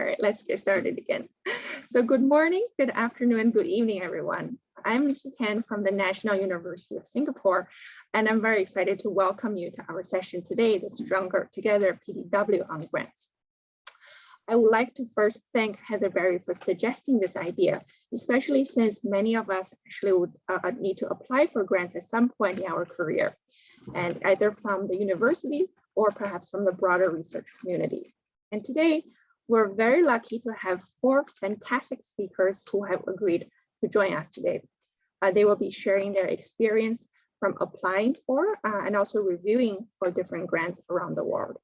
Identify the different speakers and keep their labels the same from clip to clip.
Speaker 1: All right, let's get started again. So good morning, good afternoon, good evening, everyone. I'm Lisa Tan from the National University of Singapore, and I'm very excited to welcome you to our session today, the Stronger Together PDW on grants. I would like to first thank Heather Berry for suggesting this idea, especially since many of us actually would need to apply for grants at some point in our career, and either from the university or perhaps from the broader research community. And today, we're very lucky to have 4 fantastic speakers who have agreed to join us today. They will be sharing their experience from applying for and also reviewing for different grants around the world.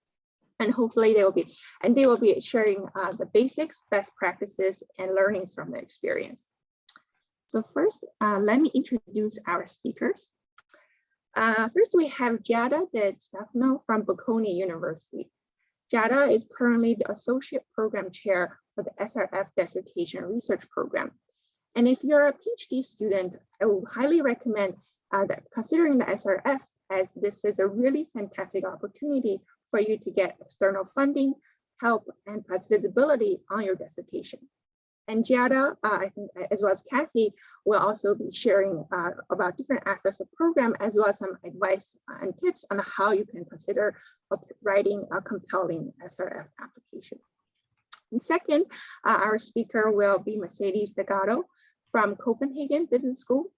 Speaker 1: And hopefully they will be sharing the basics, best practices, and learnings from their experience. So first, let me introduce our speakers. First, we have Giada Di Stefano from Bocconi University. Giada is currently the Associate Program Chair for the SRF Dissertation Research Program. And if you're a PhD student, I would highly recommend that considering the SRF, as this is a really fantastic opportunity for you to get external funding, help, and plus visibility on your dissertation. And Giada, I think, as well as Kathy, will also be sharing about different aspects of the program, as well as some advice and tips on how you can consider writing a compelling SRF application. And second, our speaker will be Mercedes Delgado from Copenhagen Business School.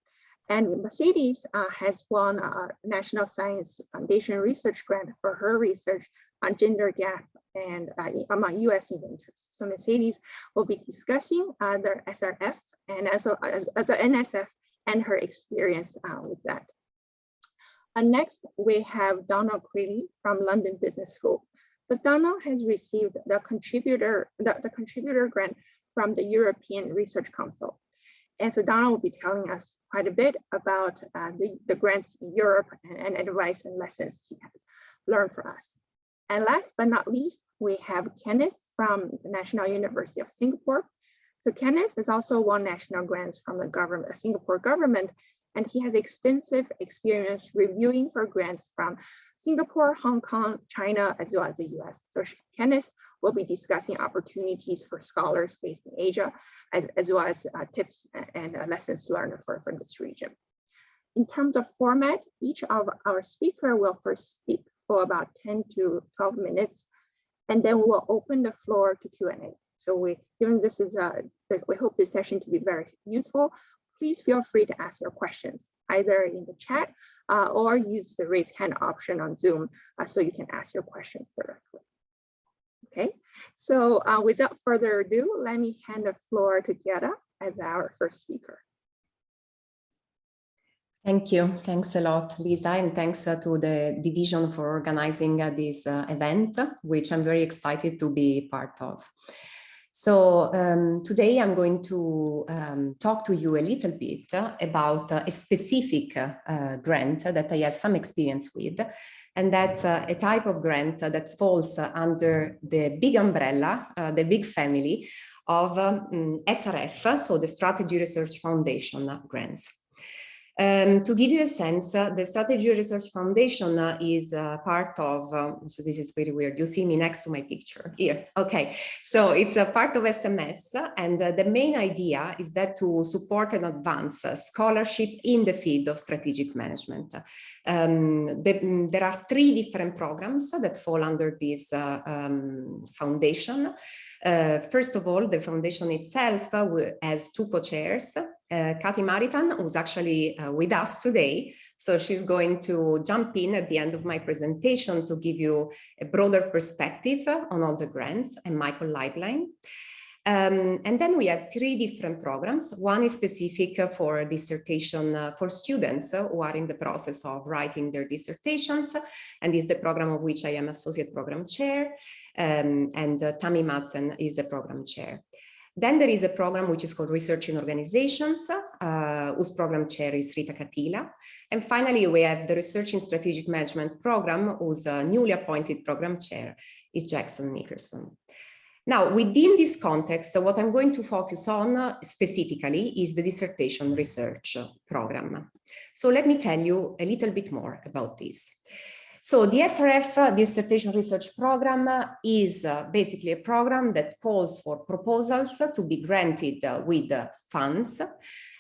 Speaker 1: And Mercedes has won a National Science Foundation research grant for her research on gender gap and among US inventors. So Mercedes will be discussing the SRF and also as the NSF and her experience with that. Next, we have Donal Crilly from London Business School. So Donal has received the contributor grant from the European Research Council. And so Donal will be telling us quite a bit about the grants in Europe and advice and lessons he has learned for us. And last but not least, we have Kenneth from the National University of Singapore. So Kenneth has also won national grants from the Singapore government, and he has extensive experience reviewing for grants from Singapore, Hong Kong, China, as well as the US. So Kenneth will be discussing opportunities for scholars based in Asia, as well as tips and lessons learned for this region. In terms of format, each of our speaker will first speak for about 10 to 12 minutes, and then we'll open the floor to Q&A. So given this is, we hope this session to be very useful, please feel free to ask your questions, either in the chat or use the raise hand option on Zoom so you can ask your questions directly. Okay, so without further ado, let me hand the floor to Giada as our first speaker.
Speaker 2: Thank you. Thanks a lot, Lisa, and thanks to the division for organizing this event, which I'm very excited to be part of. So today I'm going to talk to you a little bit about a specific grant that I have some experience with. And that's a type of grant that falls under the big umbrella, the big family of SRF, so the Strategy Research Foundation grants. To give you a sense, the Strategy Research Foundation is part of, so this is pretty weird, you see me next to my picture here. Okay, so it's a part of SMS, and the main idea is that to support and advance scholarship in the field of strategic management. There are 3 different programs that fall under this foundation. First of all, the foundation itself has 2 co-chairs. Kati Maritan, who's actually with us today. So she's going to jump in at the end of my presentation to give you a broader perspective on all the grants, and Michael Libeline. And then we have 3 different programs. One is specific for dissertation for students who are in the process of writing their dissertations, and is the program of which I am Associate Program Chair, and Tammy Madsen is the Program Chair. Then there is a program which is called Research in Organizations, whose program chair is Rita Katila. And finally, we have the Research in Strategic Management program, whose newly appointed program chair is Jackson Nickerson. Now, within this context, what I'm going to focus on specifically is the dissertation research program. So let me tell you a little bit more about this. So the SRF Dissertation Research Program is basically a program that calls for proposals to be granted with funds.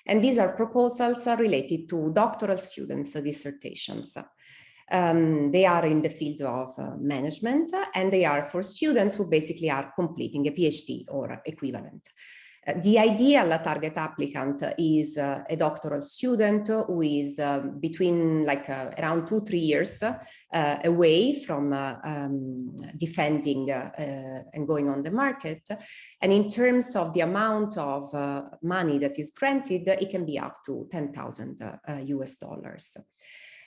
Speaker 2: And these are proposals related to doctoral students' dissertations. They are in the field of management, and they are for students who basically are completing a PhD or equivalent. The ideal target applicant is a doctoral student who is between around 2-3 years away from defending and going on the market. And in terms of the amount of money that is granted, it can be up to $10,000 US.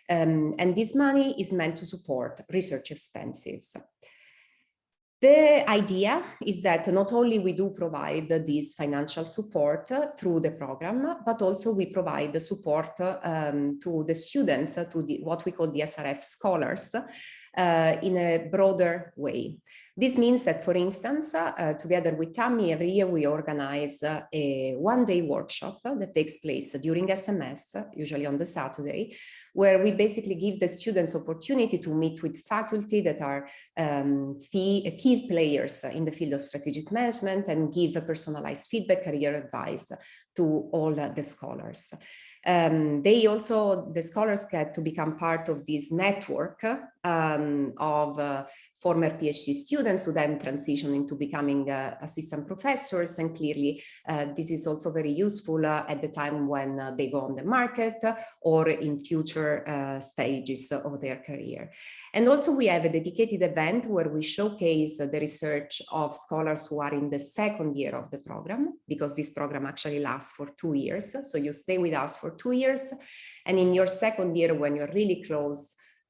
Speaker 2: And this money is meant to support research expenses. The idea is that not only we do provide this financial support through the program, but also we provide the support to the students, to what we call the SRF scholars, in a broader way. This means that, for instance, together with Tammy, every year we organize a one-day workshop that takes place during SMS, usually on the Saturday, where we basically give the students opportunity to meet with faculty that are key players in the field of strategic management and give a personalized feedback, career advice to all the scholars. The scholars get to become part of this network of former PhD students who then transition into becoming assistant professors. And clearly, this is also very useful at the time when they go on the market or in future stages of their career. And also we have a dedicated event where we showcase the research of scholars who are in the second year of the program, because this program actually lasts for 2 years. So you stay with us for 2 years. And in your second year, when you're really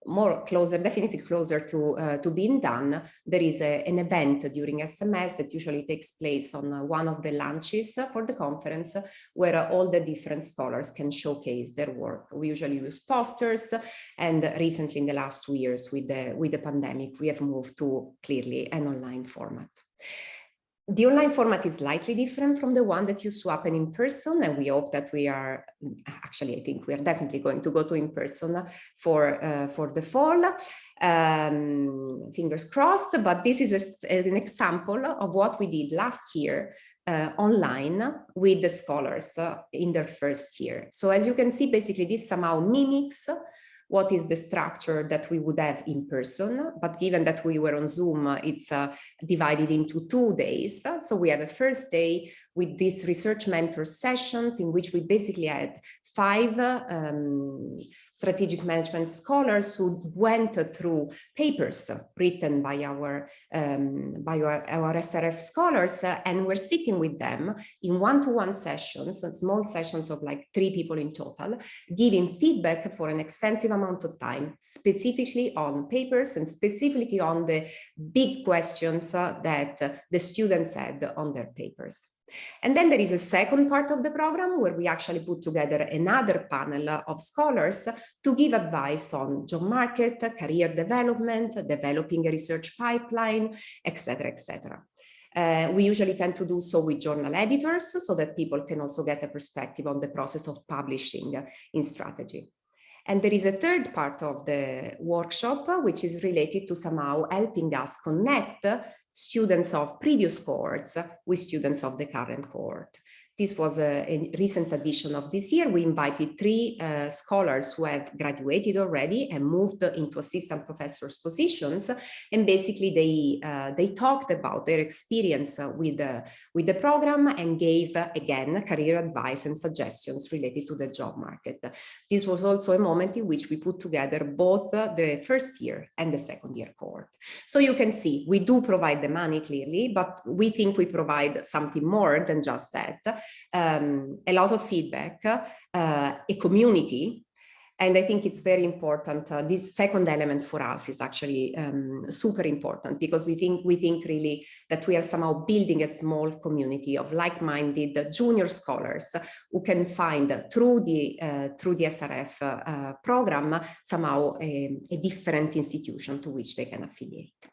Speaker 2: definitely closer to being done, there is an event during SMS that usually takes place on one of the lunches for the conference, where all the different scholars can showcase their work. We usually use posters, and recently in the last 2 years with the pandemic, we have moved to clearly an online format. The online format is slightly different from the one that used to happen in person, and we hope that I think we are definitely going to go to in person for the fall. Fingers crossed, but this is an example of what we did last year online with the scholars in their first year. So as you can see, basically this somehow mimics what is the structure that we would have in person, but given that we were on Zoom, it's divided into 2 days. So we have a first day with these research mentor sessions in which we basically had 5 strategic management scholars who went through papers written by our SRF scholars, and we're sitting with them in one-to-one sessions, small sessions of like 3 people in total, giving feedback for an extensive amount of time, specifically on papers and specifically on the big questions that the students had on their papers. And then there is a second part of the program where we actually put together another panel of scholars to give advice on job market, career development, developing a research pipeline, etc., etc. We usually tend to do so with journal editors so that people can also get a perspective on the process of publishing in strategy. And there is a third part of the workshop, which is related to somehow helping us connect students of previous cohorts with students of the current cohort. This was a recent addition of this year. We invited 3 scholars who have graduated already and moved into assistant professors positions. And basically they talked about their experience with the program and gave, again, career advice and suggestions related to the job market. This was also a moment in which we put together both the first year and the second year cohort. So you can see, we do provide the money clearly, but we think we provide something more than just that. A lot of feedback, a community, and I think it's very important. This second element for us is actually super important because we think really that we are somehow building a small community of like-minded junior scholars who can find through the SRF program somehow a different institution to which they can affiliate.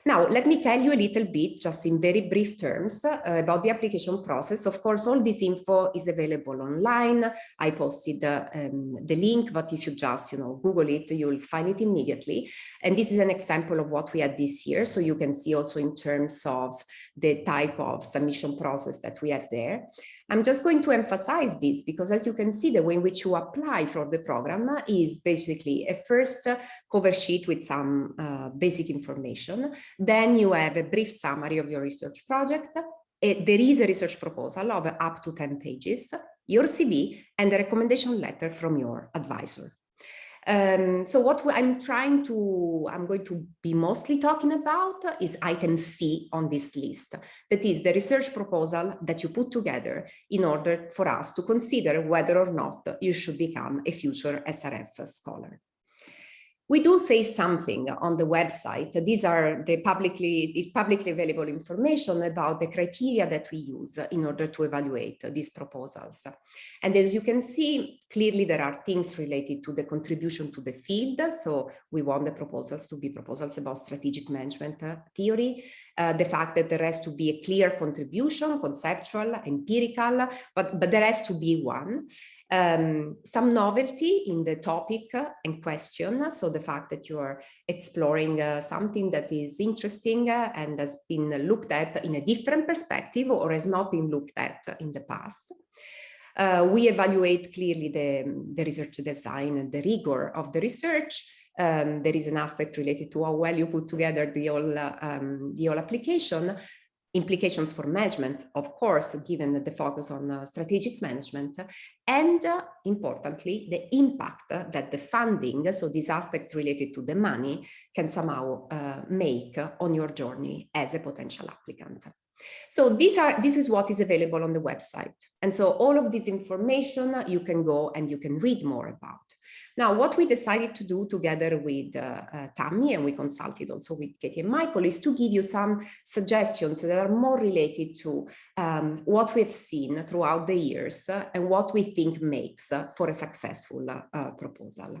Speaker 2: Now, let me tell you a little bit, just in very brief terms, about the application process. Of course, all this info is available online. I posted the link, but if you just Google it, you'll find it immediately. And this is an example of what we had this year. So you can see also in terms of the type of submission process that we have there. I'm just going to emphasize this because, as you can see, the way in which you apply for the program is basically a first cover sheet with some basic information. Then you have a brief summary of your research project. There is a research proposal of up to 10 pages, your CV, and a recommendation letter from your advisor. So what I'm going to be mostly talking about is item C on this list. That is the research proposal that you put together in order for us to consider whether or not you should become a future SRF scholar. We do say something on the website. These are the publicly available information about the criteria that we use in order to evaluate these proposals. And as you can see, clearly there are things related to the contribution to the field. So we want the proposals to be proposals about strategic management theory, the fact that there has to be a clear contribution, conceptual, empirical, but there has to be one. Some novelty in the topic and question. So the fact that you are exploring something that is interesting and has been looked at in a different perspective or has not been looked at in the past. We evaluate clearly the research design and the rigor of the research. There is an aspect related to how well you put together the whole application. Implications for management, of course, given the focus on strategic management, and importantly, the impact that the funding, so this aspect related to the money, can somehow make on your journey as a potential applicant. So this is what is available on the website. And so all of this information you can go and you can read more about. Now, what we decided to do together with Tammy, and we consulted also with Katie and Michael, is to give you some suggestions that are more related to what we've seen throughout the years and what we think makes for a successful proposal.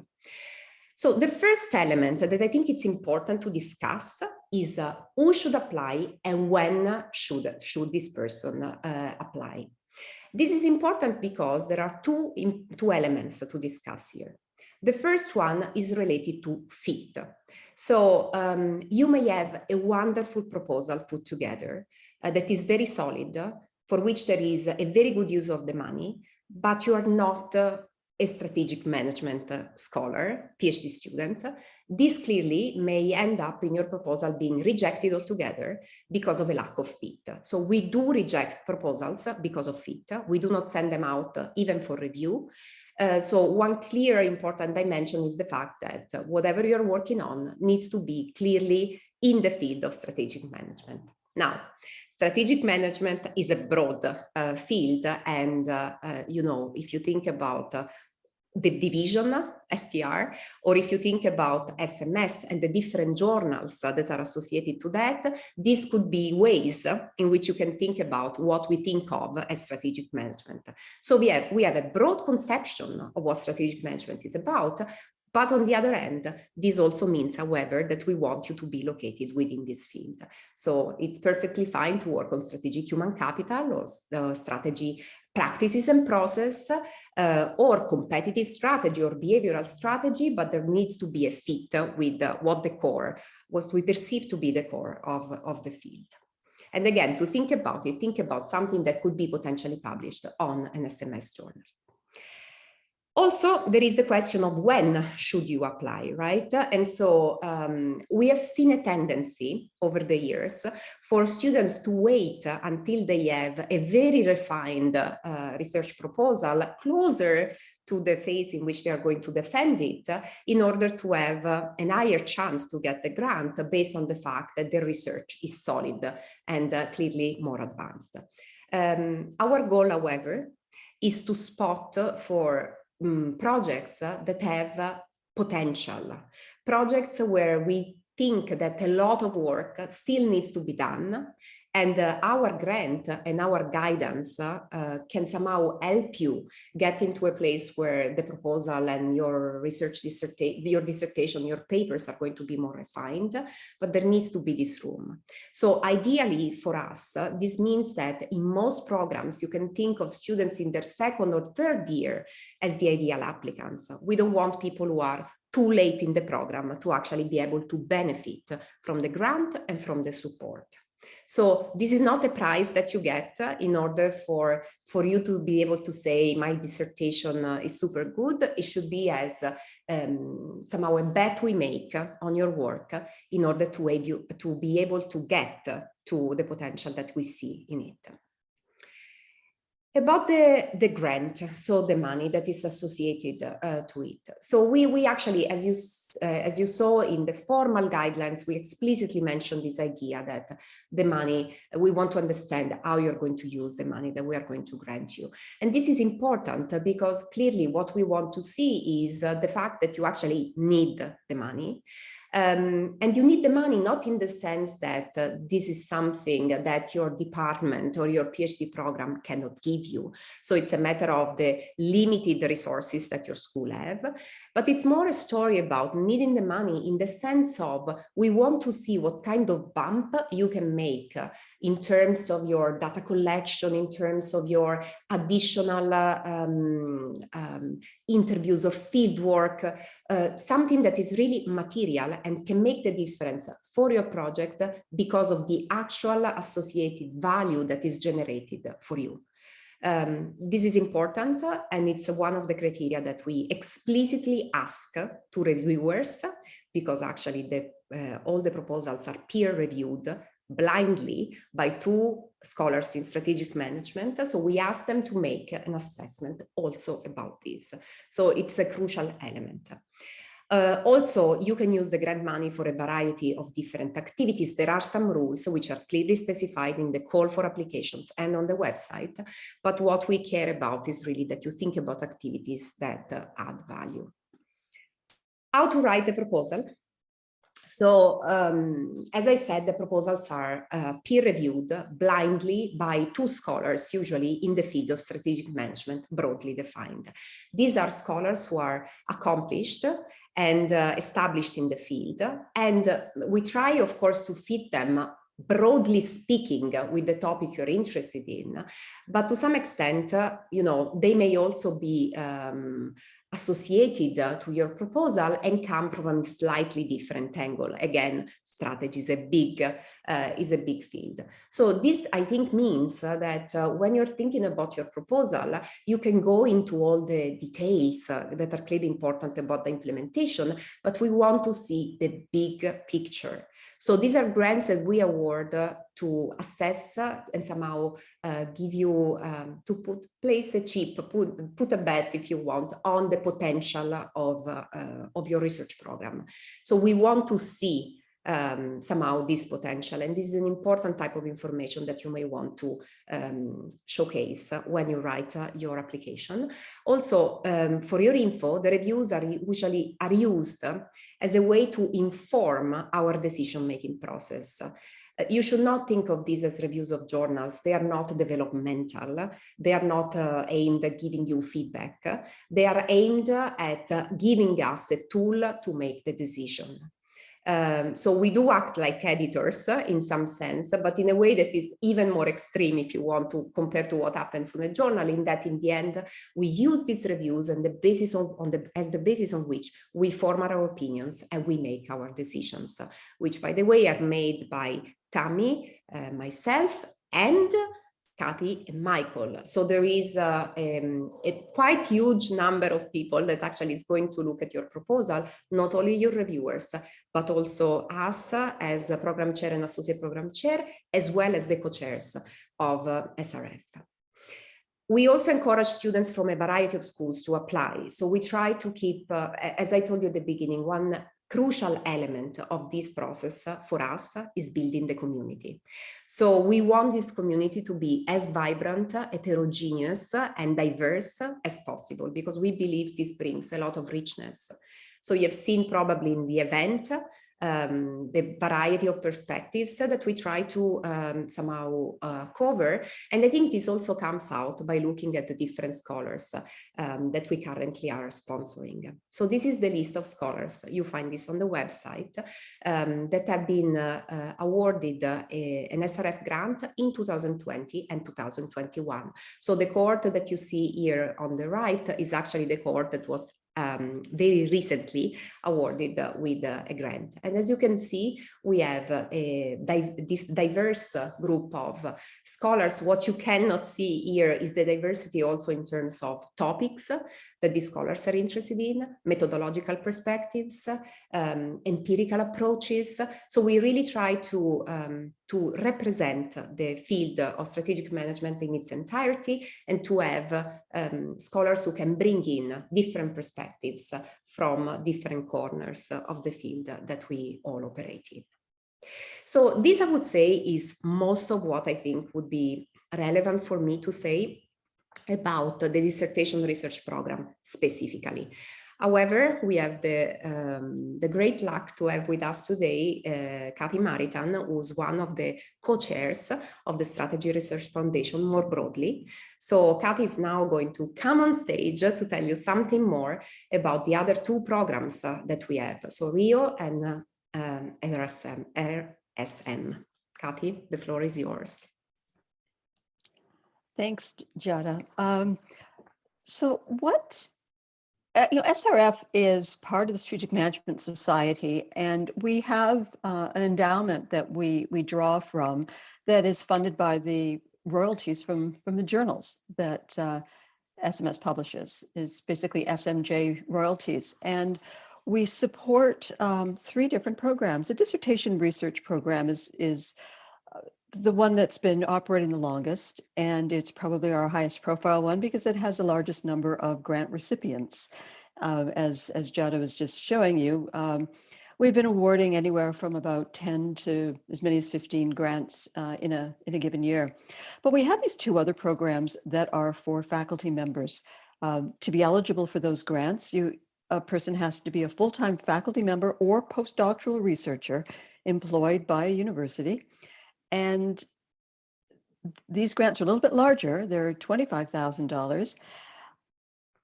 Speaker 2: So the first element that I think it's important to discuss is who should apply and when should this person apply. This is important because there are two elements to discuss here. The first one is related to fit. So you may have a wonderful proposal put together that is very solid, for which there is a very good use of the money, but you are not a strategic management scholar, PhD student. This clearly may end up in your proposal being rejected altogether because of a lack of fit. So we do reject proposals because of fit. We do not send them out even for review. So one clear important dimension is the fact that whatever you're working on needs to be clearly in the field of strategic management. Now, strategic management is a broad field, and if you think about the division, STR, or if you think about SMS and the different journals that are associated to that, this could be ways in which you can think about what we think of as strategic management. So we have a broad conception of what strategic management is about, but on the other hand, this also means, however, that we want you to be located within this field. So it's perfectly fine to work on strategic human capital or strategy practices and process, or competitive strategy or behavioral strategy, but there needs to be a fit with what we perceive to be the core of the field. And again, to think about something that could be potentially published on an SMS journal. Also, there is the question of when should you apply, right? And so we have seen a tendency over the years for students to wait until they have a very refined research proposal closer to the phase in which they are going to defend it in order to have an higher chance to get the grant based on the fact that the research is solid and clearly more advanced. Our goal, however, is to spot for projects that have potential, projects where we think that a lot of work still needs to be done, And our grant and our guidance can somehow help you get into a place where the proposal and your dissertation, your papers are going to be more refined, but there needs to be this room. So ideally for us, this means that in most programs, you can think of students in their second or third year as the ideal applicants. We don't want people who are too late in the program to actually be able to benefit from the grant and from the support. So this is not a prize that you get in order for you to be able to say my dissertation is super good. It should be as somehow a bet we make on your work in order to be able to get to the potential that we see in it. About the grant, so the money that is associated to it. So we actually, as you saw in the formal guidelines, we explicitly mentioned this idea that the money, we want to understand how you're going to use the money that we are going to grant you. And this is important because clearly what we want to see is the fact that you actually need the money. And you need the money not in the sense that this is something that your department or your PhD program cannot give you. So it's a matter of the limited resources that your school have, but it's more a story about needing the money in the sense of we want to see what kind of bump you can make in terms of your data collection, in terms of your additional interviews or field work, something that is really material and can make the difference for your project because of the actual associated value that is generated for you. This is important, and it's one of the criteria that we explicitly ask to reviewers, because actually all the proposals are peer reviewed blindly by two scholars in strategic management. So we ask them to make an assessment also about this. So it's a crucial element. Also, you can use the grant money for a variety of different activities. There are some rules which are clearly specified in the call for applications and on the website. But what we care about is really that you think about activities that add value. How to write the proposal? So, as I said, the proposals are peer-reviewed blindly by two scholars, usually in the field of strategic management, broadly defined. These are scholars who are accomplished and established in the field. And we try, of course, to fit them, broadly speaking, with the topic you're interested in. But to some extent, you know, they may also be associated to your proposal and come from a slightly different angle. Again, strategy is a big field. So this, I think, means that when you're thinking about your proposal, you can go into all the details that are clearly important about the implementation, but we want to see the big picture. So these are grants that we award to assess and somehow give you to place a chip, put a bet, if you want, on the potential of your research program. So we want to see somehow this potential, and this is an important type of information that you may want to showcase when you write your application. Also, for your info, the reviews are usually used as a way to inform our decision-making process. You should not think of these as reviews of journals. They are not developmental. They are not aimed at giving you feedback. They are aimed at giving us a tool to make the decision. So we do act like editors in some sense, but in a way that is even more extreme, if you want to compare to what happens on a journal, in that in the end, we use these reviews and as the basis on which we form our opinions and we make our decisions, which, by the way, are made by Tammy, myself, and Kathy and Michael. So there is a quite huge number of people that actually is going to look at your proposal, not only your reviewers, but also us as a program chair and associate program chair, as well as the co-chairs of SRF. We also encourage students from a variety of schools to apply. So we try to keep, as I told you at the beginning, one crucial element of this process for us is building the community. So we want this community to be as vibrant, heterogeneous, and diverse as possible, because we believe this brings a lot of richness. So you have seen probably in the event the variety of perspectives that we try to somehow cover. And I think this also comes out by looking at the different scholars that we currently are sponsoring. So this is the list of scholars. You find this on the website that have been awarded an SRF grant in 2020 and 2021. So the cohort that you see here on the right is actually the cohort that was very recently awarded with a grant. And as you can see, we have a diverse group of scholars. What you cannot see here is the diversity also in terms of topics that the scholars are interested in, methodological perspectives, empirical approaches. So we really try to represent the field of strategic management in its entirety and to have scholars who can bring in different perspectives from different corners of the field that we all operate in. So this, I would say, is most of what I think would be relevant for me to say about the dissertation research program specifically. However, we have the great luck to have with us today Kathy Maritan, who's one of the co-chairs of the Strategy Research Foundation more broadly. So Kathy is now going to come on stage to tell you something more about the other two programs that we have, so RIO and RSM. Kathy, the floor is yours.
Speaker 3: Thanks, Giada. So what, SRF is part of the Strategic Management Society, and we have an endowment that we draw from that is funded by the royalties from the journals that SMS publishes, is basically SMJ royalties. And we support 3 different programs. The dissertation research program is the one that's been operating the longest, and it's probably our highest profile one because it has the largest number of grant recipients. As Giada was just showing you, we've been awarding anywhere from about 10 to as many as 15 grants in a given year. But we have these 2 other programs that are for faculty members. To be eligible for those grants, a person has to be a full-time faculty member or postdoctoral researcher employed by a university. And these grants are a little bit larger. They're $25,000.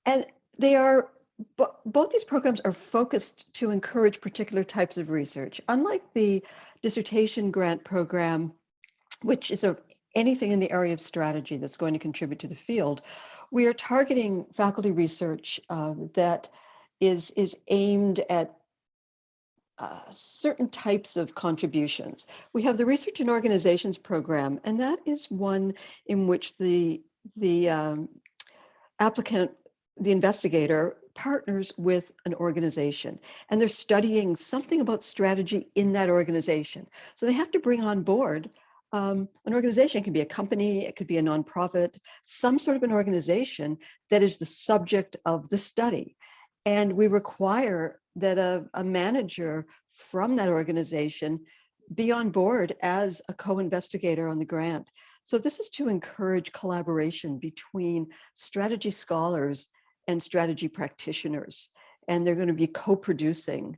Speaker 3: And they are, both these programs are focused to encourage particular types of research. Unlike the dissertation grant program, which is anything in the area of strategy that's going to contribute to the field, we are targeting faculty research that is aimed at certain types of contributions. We have the Research and Organizations program, and that is one in which the applicant, the investigator, partners with an organization, and they're studying something about strategy in that organization. So they have to bring on board an organization. It can be a company, it could be a nonprofit, some sort of an organization that is the subject of the study. And we require that a manager from that organization be on board as a co-investigator on the grant. So this is to encourage collaboration between strategy scholars and strategy practitioners. And they're going to be co-producing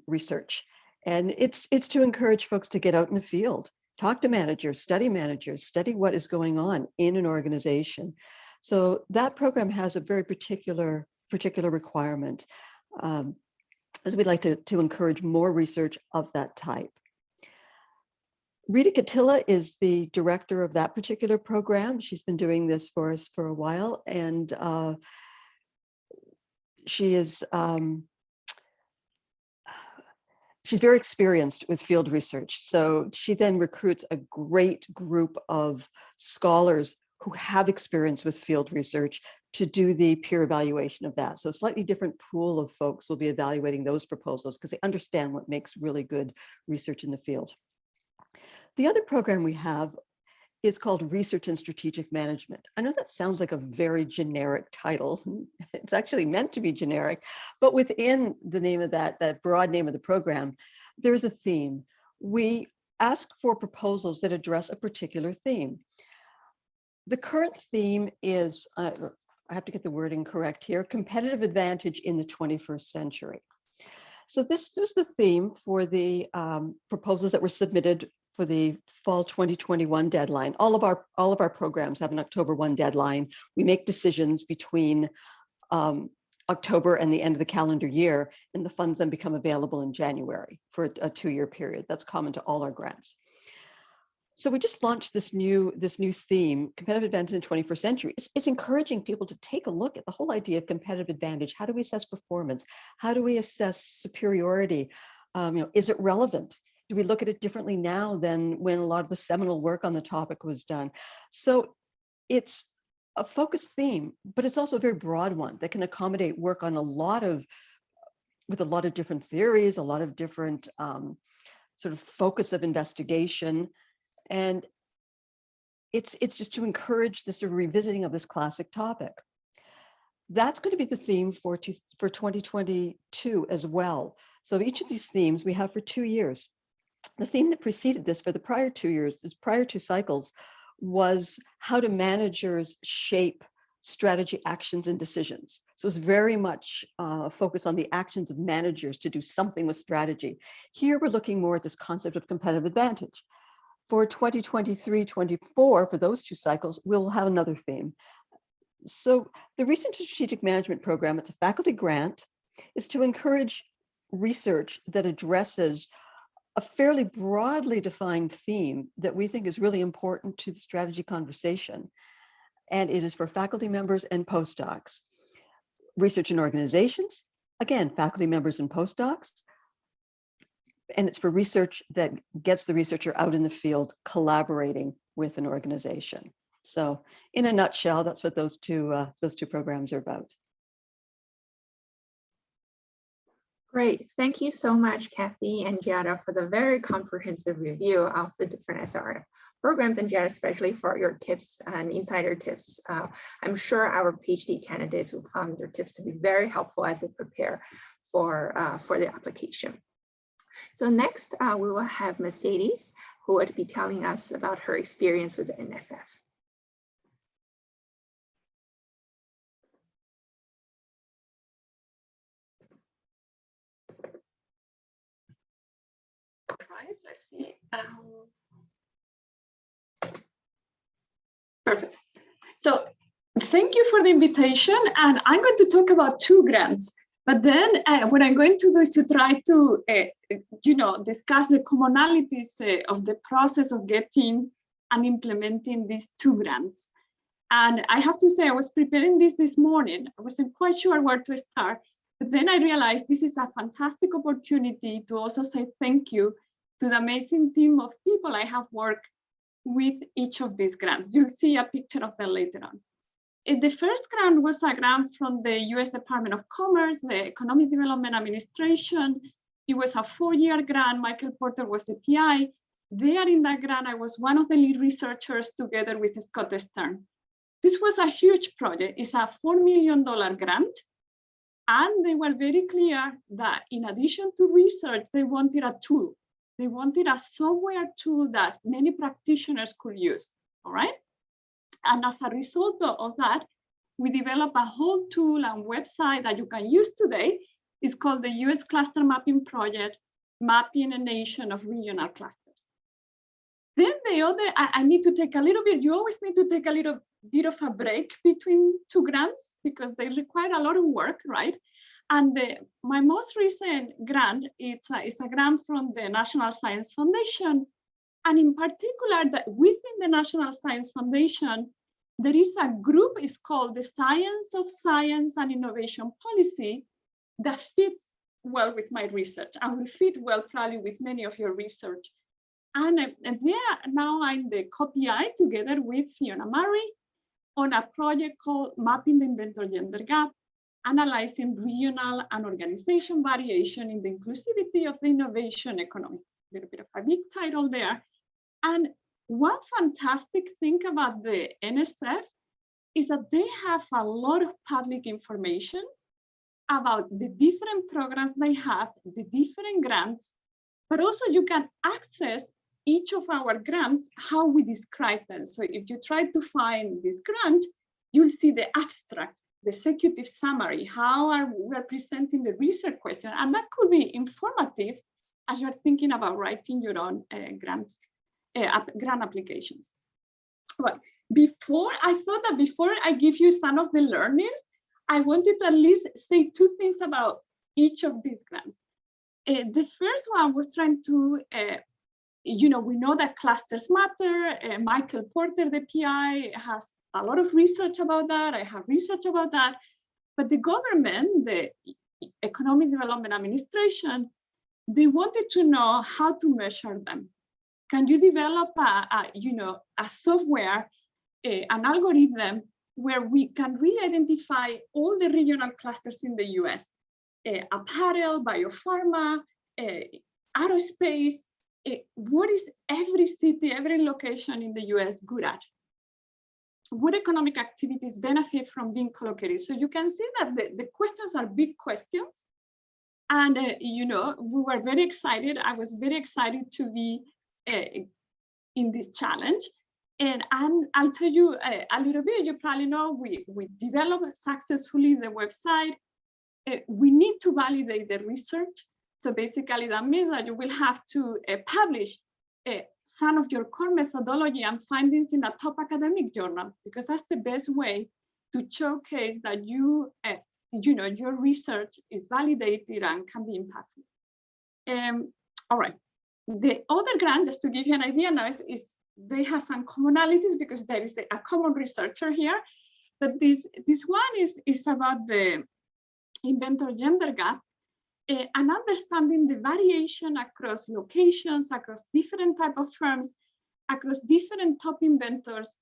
Speaker 3: research. And it's to encourage folks to get out in the field, talk to managers, study what is going on in an organization. So that program has a very particular requirement, as we'd like to encourage more research of that type. Rita Katila is the director of that particular program. She's been doing this for us for a while, and she's very experienced with field research. So she then recruits a great group of scholars who have experience with field research to do the peer evaluation of that. So a slightly different pool of folks will be evaluating those proposals because they understand what makes really good research in the field. The other program we have is called Research and Strategic Management. I know that sounds like a very generic title. It's actually meant to be generic, but within the name of that broad name of the program, there's a theme. We ask for proposals that address a particular theme. The current theme is, I have to get the wording correct here, competitive advantage in the 21st century. So this was the theme for the proposals that were submitted for the fall 2021 deadline. All of our programs have an October 1 deadline. We make decisions between October and the end of the calendar year, and the funds then become available in January for a 2-year period. That's common to all our grants. So we just launched this new theme, competitive advantage in the 21st century. It's encouraging people to take a look at the whole idea of competitive advantage. How do we assess performance? How do we assess superiority? Is it relevant? Do we look at it differently now than when a lot of the seminal work on the topic was done? So it's a focused theme, but it's also a very broad one that can accommodate work on with a lot of different theories, a lot of different sort of focus of investigation. And it's just to encourage this sort of revisiting of this classic topic. That's going to be the theme for 2022 as well. So each of these themes we have for 2 years. The theme that preceded this for the prior 2 years, the prior 2 cycles, was how do managers shape strategy, actions, and decisions. So it's very much focused on the actions of managers to do something with strategy. Here we're looking more at this concept of competitive advantage. For 2023-24, for those 2 cycles, we'll have another theme. So the Research and Strategic Management Program, it's a faculty grant, is to encourage research that addresses a fairly broadly defined theme that we think is really important to the strategy conversation. And it is for faculty members and postdocs. Research in organizations, again, faculty members and postdocs. And it's for research that gets the researcher out in the field collaborating with an organization. So in a nutshell, that's what those two programs are about.
Speaker 1: Great. Thank you so much, Kathy and Giada, for the very comprehensive review of the different SRF programs, and Giada, especially for your tips and insider tips. I'm sure our PhD candidates will find your tips to be very helpful as they prepare for the application. So next, we will have Mercedes, who will be telling us about her experience with NSF.
Speaker 4: Right, let's see. Perfect. So thank you for the invitation, and I'm going to talk about 2 grants. But then what I'm going to do is to try to, discuss the commonalities of the process of getting and implementing these 2 grants. And I have to say, I was preparing this morning. I wasn't quite sure where to start, but then I realized this is a fantastic opportunity to also say thank you to the amazing team of people I have worked with each of these grants. You'll see a picture of them later on. The first grant was a grant from the US Department of Commerce, the Economic Development Administration. It was a 4-year grant. Michael Porter was the PI. There in that grant, I was one of the lead researchers together with Scott Stern. This was a huge project. It's a $4 million grant. And they were very clear that in addition to research, they wanted a tool. They wanted a software tool that many practitioners could use, all right? And as a result of that, we developed a whole tool and website that you can use today. It's called the US Cluster Mapping Project, Mapping a Nation of Regional Clusters. Then the other, I need to take a little bit, you always need to take a little bit of a break between 2 grants because they require a lot of work, right? And my most recent grant, it's a grant from the National Science Foundation. And in particular, that within the National Science Foundation, there is a group, it's called the Science of Science and Innovation Policy, that fits well with my research and will fit well probably with many of your research. And there now I'm the co-PI together with Fiona Murray on a project called Mapping the Inventor Gender Gap, analyzing regional and organization variation in the inclusivity of the innovation economy. A little bit of a big title there. And one fantastic thing about the NSF is that they have a lot of public information about the different programs they have, the different grants, but also you can access each of our grants, how we describe them. So if you try to find this grant, you'll see the abstract. the executive summary, how are we presenting the research question, and that could be informative as you're thinking about writing your own grant applications. Well, before I give you some of the learnings, I wanted to at least say two things about each of these grants. The first one was trying to, we know that clusters matter. Michael Porter, the PI, has a lot of research about that. I have research about that. But the government, the Economic Development Administration, they wanted to know how to measure them. Can you develop a software, an algorithm where we can really identify all the regional clusters in the US? Apparel, biopharma, aerospace. What is every city, every location in the US good at? What economic activities benefit from being collocated? So you can see that the questions are big questions. And, we were very excited. I was very excited to be in this challenge. And I'll tell you a little bit. You probably know we developed successfully the website. We need to validate the research. So basically that means that you will have to publish some of your core methodology and findings in a top academic journal, because that's the best way to showcase that your research is validated and can be impactful. All right. The other grant, just to give you an idea now, is they have some commonalities because there is a common researcher here. But this one is about the inventor gender gap, and understanding the variation across locations, across different type of firms, across different top inventors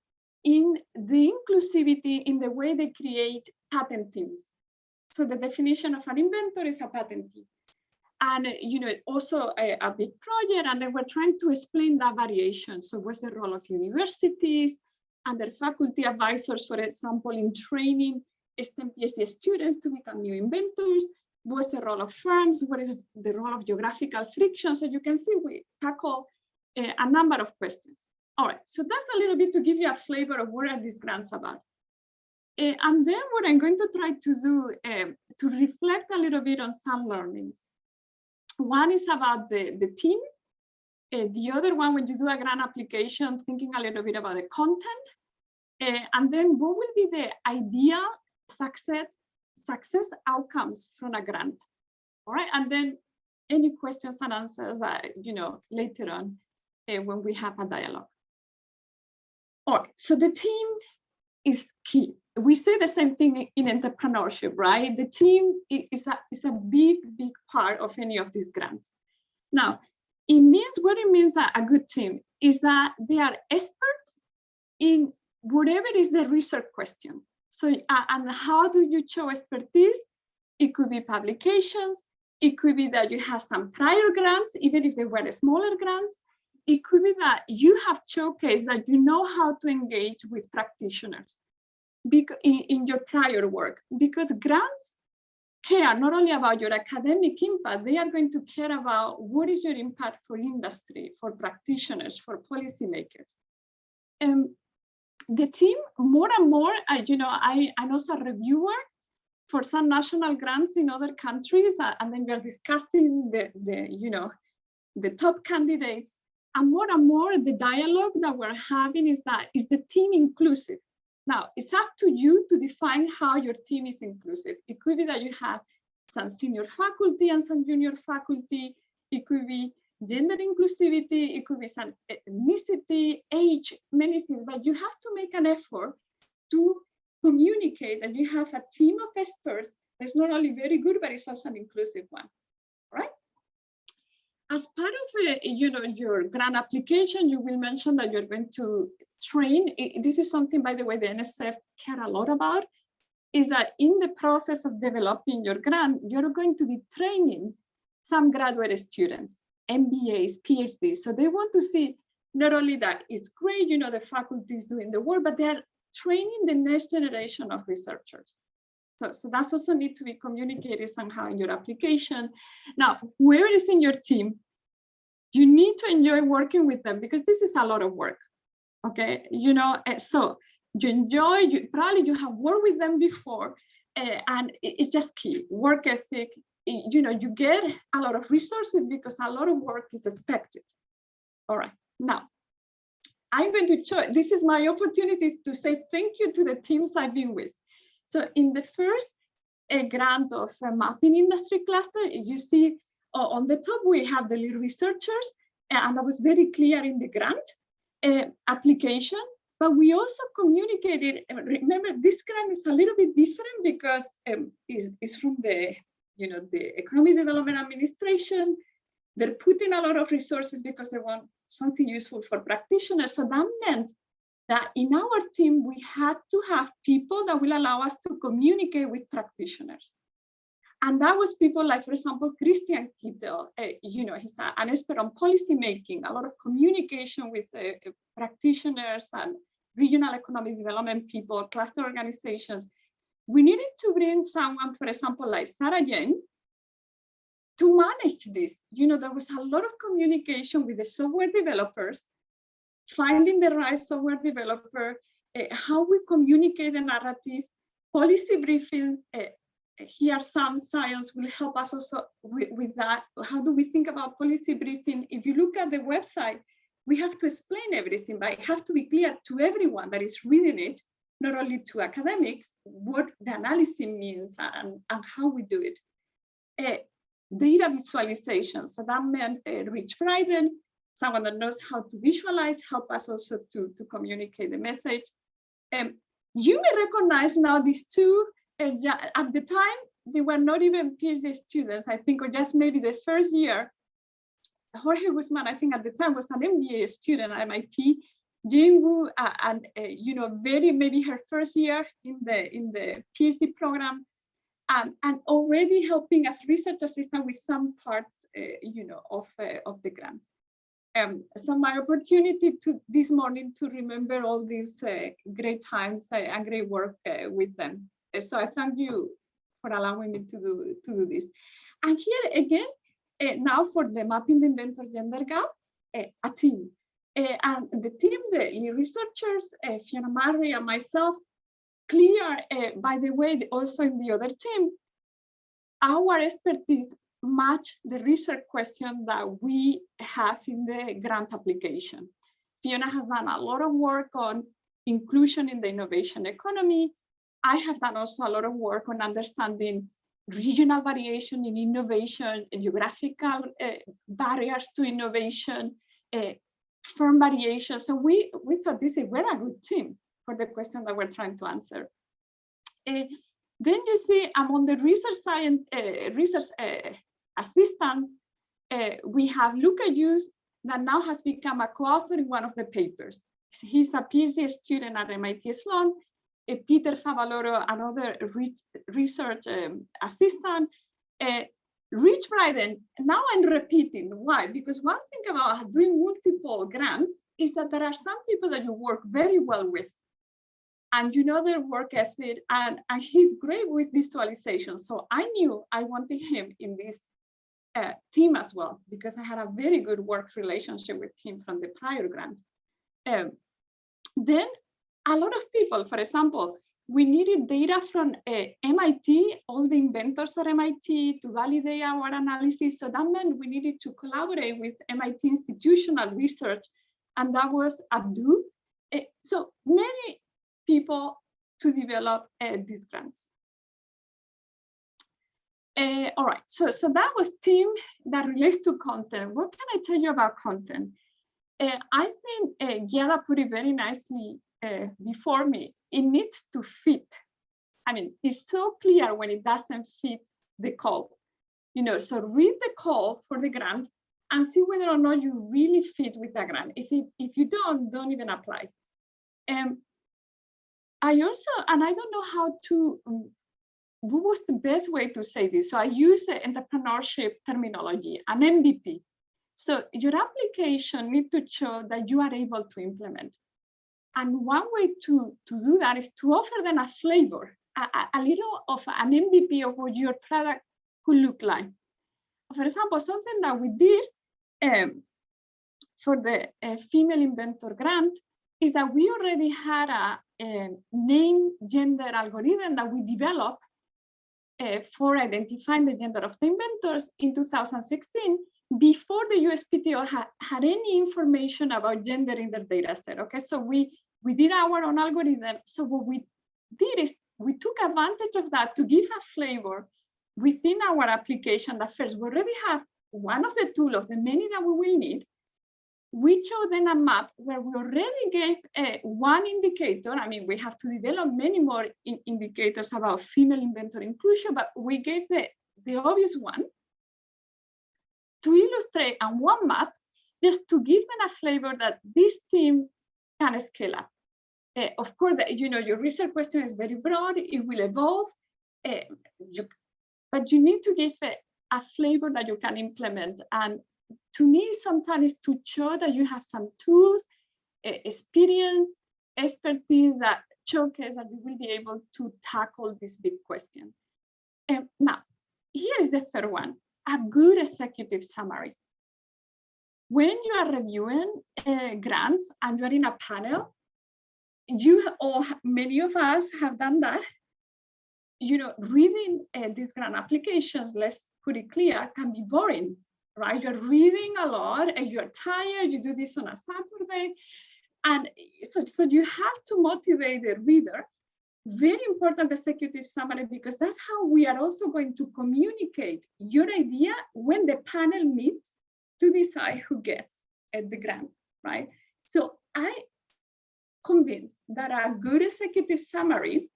Speaker 4: in the inclusivity in the way they create patent teams. So the definition of an inventor is a patentee. And also a big project, and they were trying to explain that variation. So what's the role of universities and their faculty advisors, for example, in training STEM PhD students to become new inventors? What's the role of firms? What is the role of geographical friction? So you can see we tackle a number of questions. All right, so that's a little bit to give you a flavor of what are these grants about. And then what I'm going to try to do to reflect a little bit on some learnings. One is about the team. The other one, when you do a grant application, thinking a little bit about the content. And then what will be the ideal success outcomes from a grant? All right, and then any questions and answers, later on when we have a dialogue. All right, so the team is key. We say the same thing in entrepreneurship, right? The team is a big part of any of these grants. Now, what it means a good team is that they are experts in whatever is the research question. So, and how do you show expertise? It could be publications. It could be that you have some prior grants, even if they were smaller grants. It could be that you have showcased that you know how to engage with practitioners in your prior work, because grants care not only about your academic impact, they are going to care about what is your impact for industry, for practitioners, for policymakers. The team, more and more, I'm also a reviewer for some national grants in other countries, and then we're discussing the top candidates. And more, the dialogue that we're having is the team inclusive? Now, it's up to you to define how your team is inclusive. It could be that you have some senior faculty and some junior faculty. It could be gender inclusivity. It could be some ethnicity, age, many things. But you have to make an effort to communicate that you have a team of experts that's not only very good, but it's also an inclusive one, right? As part of your grant application, you will mention that you're going to train. This is something, by the way, the NSF care a lot about, is that in the process of developing your grant, you're going to be training some graduate students, MBAs, PhDs. So they want to see not only that it's great, the faculty is doing the work, but they're training the next generation of researchers. So that's also need to be communicated somehow in your application. Now, whoever is in your team, you need to enjoy working with them, because this is a lot of work. Okay, so you enjoy, probably you have worked with them before, and it's just key, work ethic. You know, you get a lot of resources because a lot of work is expected. All right, now, I'm going to show, this is my opportunity to say thank you to the teams I've been with. So in the first grant of mapping industry cluster, you see on the top, we have the lead researchers, and that was very clear in the grant application, but we also communicated, remember this grant is a little bit different because it's from the, you know, the Economic Development Administration. They're putting a lot of resources because they want something useful for practitioners. So that meant that in our team, we had to have people that will allow us to communicate with practitioners. And that was people like, for example, Christian Kittel, you know, he's an expert on policy making, a lot of communication with practitioners and regional economic development people, cluster organizations. We needed to bring someone, for example, like Sarah Jane, to manage this. You know, there was a lot of communication with the software developers, finding the right software developer, how we communicate the narrative, policy briefing. Here, some science will help us also with that. How do we think about policy briefing? If you look at the website, we have to explain everything, but it has to be clear to everyone that is reading it, not only to academics, what the analysis means and how we do it. Data visualization, so that meant Rich Bryden, someone that knows how to visualize, help us also to communicate the message. You may recognize now these two, at the time, they were not even PhD students, I think, or just maybe the first year. Jorge Guzman, I think at the time, was an MBA student at MIT. Jane Wu, and you know, maybe her first year in the PhD program, and already helping as research assistant with some parts, you know, of the grant. So my opportunity this morning to remember all these great times and great work with them. So I thank you for allowing me to do this. And here again, now for the mapping the inventor gender gap, a team. And the team, the researchers, Fiona Murray and myself, clear, by the way, also in the other team, our expertise match the research question that we have in the grant application. Fiona has done a lot of work on inclusion in the innovation economy. I have done also a lot of work on understanding regional variation in innovation, geographical barriers to innovation, firm variation. So we thought this is a very good team for the question that we're trying to answer. Then you see among the research science, assistants, we have Luca Hughes that now has become a co-author in one of the papers. He's a PhD student at MIT Sloan. Peter Favaloro, another research assistant. Rich Bryden, now I'm repeating. Why? Because one thing about doing multiple grants is that there are some people that you work very well with, and you know their work ethic, and he's great with visualization. So I knew I wanted him in this team as well, because I had a very good work relationship with him from the prior grant. Then a lot of people, for example, we needed data from MIT, all the inventors at MIT, to validate our analysis. So that meant we needed to collaborate with MIT institutional research, and that was Abdu. So many people to develop these grants. All right, so that was team that relates to content. What can I tell you about content? I think Giada put it very nicely before me. It needs to fit. I mean, it's so clear when it doesn't fit the call. You know, so read the call for the grant and see whether or not you really fit with the grant. If you don't even apply. I also, and I don't know how to, what was the best way to say this? So I use entrepreneurship terminology, an MVP. So your application needs to show that you are able to implement. And one way to do that is to offer them a flavor, a little of an MVP of what your product could look like. For example, something that we did for the female inventor grant is that we already had a name gender algorithm that we developed for identifying the gender of the inventors in 2016, before the USPTO had any information about gender in their data set. Okay, so we did our own algorithm. So what we did is we took advantage of that to give a flavor within our application that first we already have one of the tools of the many that we will need. We showed them a map where we already gave one indicator. I mean, we have to develop many more indicators about female inventor inclusion, but we gave the obvious one to illustrate on one map, just to give them a flavor that this team can scale up. Of course, you know, your research question is very broad, it will evolve, but you need to give a flavor that you can implement. And to me, sometimes to show that you have some tools, experience, expertise that showcase that you will be able to tackle this big question. Now, here is the third one, a good executive summary. When you are reviewing grants and you're in a panel, many of us have done that. You know, reading these grant applications, let's put it clear, can be boring, right? You're reading a lot and you're tired, you do this on a Saturday. And so you have to motivate the reader. Very important executive summary, because that's how we are also going to communicate your idea when the panel meets to decide who gets the grant, right? So I'm convinced that a good executive summary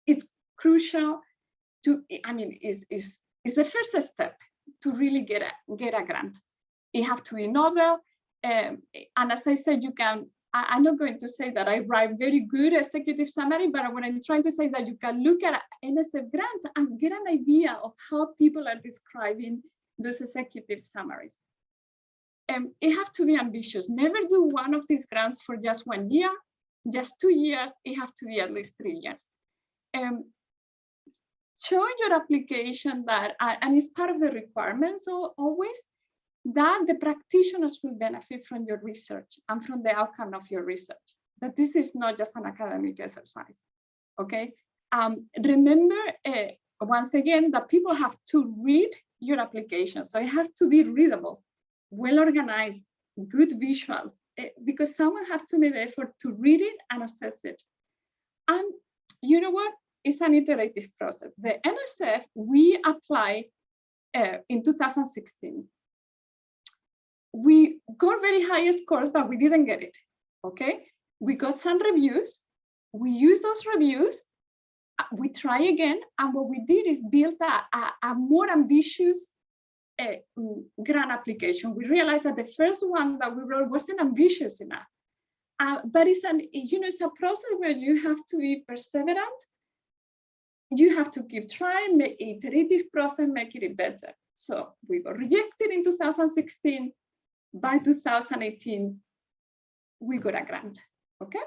Speaker 4: is crucial to, I mean, is the first step to really get a grant. It has to be novel. And as I said, you can, I'm not going to say that I write very good executive summary, but what I'm trying to say is that you can look at NSF grants and get an idea of how people are describing those executive summaries. It has to be ambitious. Never do one of these grants for just 1 year, just 2 years. It has to be at least 3 years. Show your application that, and it's part of the requirements always, that the practitioners will benefit from your research and from the outcome of your research, that this is not just an academic exercise, okay? Remember, once again, that people have to read your application. So it has to be readable, well-organized, good visuals, because someone has to make the effort to read it and assess it. And you know what? It's an iterative process. The NSF, we apply in 2016. We got very high scores, but we didn't get it, okay? We got some reviews, we used those reviews, we try again, and what we did is build a more ambitious grant application. We realized that the first one that we wrote wasn't ambitious enough. But it's it's a process where you have to be perseverant. You have to keep trying, make iterative process, make it better. So we got rejected in 2016. By 2018, we got a grant, okay?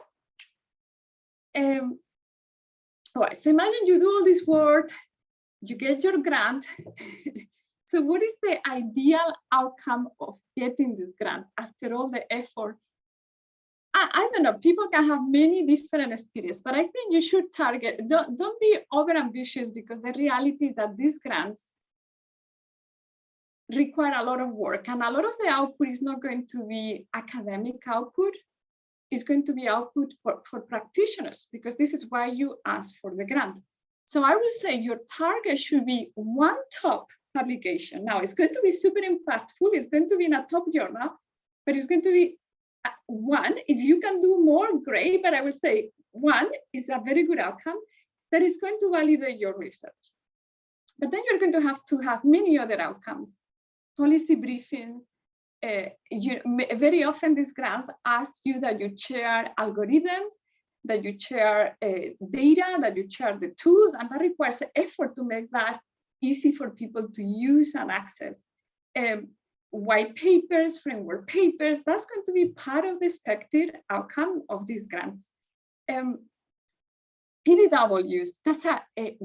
Speaker 4: All right, so imagine you do all this work, you get your grant. So what is the ideal outcome of getting this grant after all the effort? I don't know, people can have many different experiences, but I think you should target, don't be over ambitious, because the reality is that these grants require a lot of work, and a lot of the output is not going to be academic output. It's going to be output for practitioners, because this is why you ask for the grant. So I would say your target should be one top publication. Now it's going to be super impactful. It's going to be in a top journal, but it's going to be one. If you can do more, great. But I would say one is a very good outcome that is going to validate your research. But then you're going to have many other outcomes. Policy briefings. Very often these grants ask you that you share algorithms, that you share data, that you share the tools, and that requires effort to make that easy for people to use and access. White papers, framework papers, that's going to be part of the expected outcome of these grants. PDWs, that's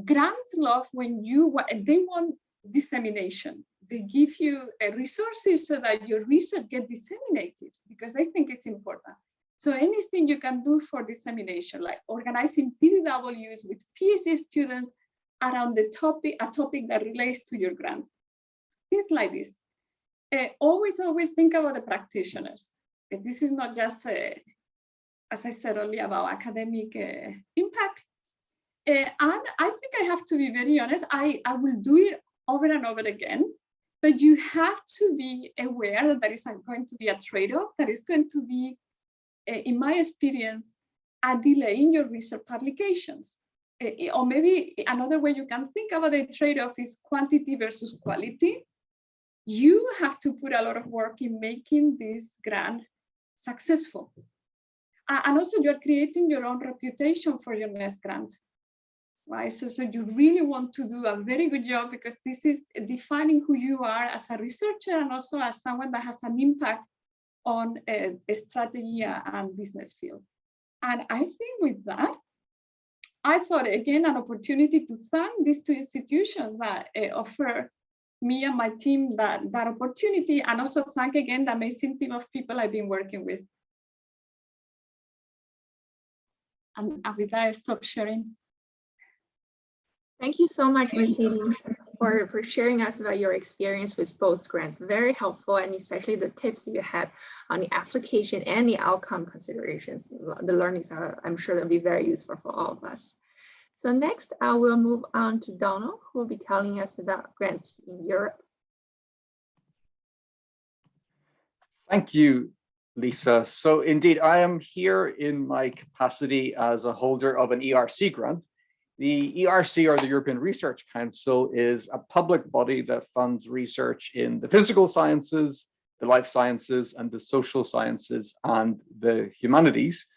Speaker 4: grants love when they want dissemination. They give you resources so that your research gets disseminated, because I think it's important. So anything you can do for dissemination, like organizing PDWs with PhD students around a topic that relates to your grant. Things like this. Always think about the practitioners. This is not just, as I said earlier, about academic impact. And I think I have to be very honest, I will do it over and over again, but you have to be aware that there is going to be a trade-off, that is going to be, in my experience, a delay in your research publications. Or maybe another way you can think about the trade-off is quantity versus quality. You have to put a lot of work in making this grant successful. And also you're creating your own reputation for your next grant, right? So you really want to do a very good job, because this is defining who you are as a researcher and also as someone that has an impact on a strategy and business field. And I think with that, I thought, again, an opportunity to thank these two institutions that offer me and my team that opportunity, and also thank again the amazing team of people I've been working with. And with that, I stop sharing.
Speaker 1: Thank you so much, Mercedes, for sharing us about your experience with both grants. Very helpful, and especially the tips you had on the application and the outcome considerations. The learnings are, I'm sure, they'll be very useful for all of us. So next, I will move on to Donal, who will be telling us about grants in Europe.
Speaker 5: Thank you, Lisa. So indeed, I am here in my capacity as a holder of an ERC grant. The ERC, or the European Research Council, is a public body that funds research in the physical sciences, the life sciences, and the social sciences and the humanities.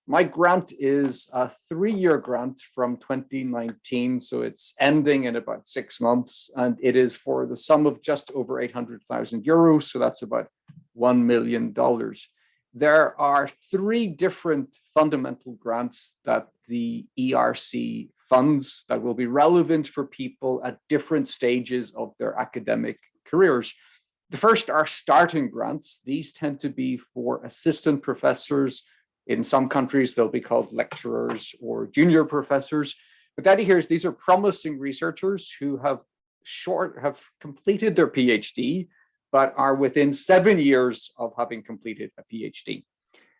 Speaker 5: My grant is a 3-year grant from 2019, so it's ending in about 6 months, and it is for the sum of just over 800,000 euros, so that's about $1 million. There are 3 different fundamental grants that the ERC funds that will be relevant for people at different stages of their academic careers. The first are starting grants. These tend to be for assistant professors. In some countries, they'll be called lecturers or junior professors. But the idea here is these are promising researchers who have completed their PhD, but are within 7 years of having completed a PhD.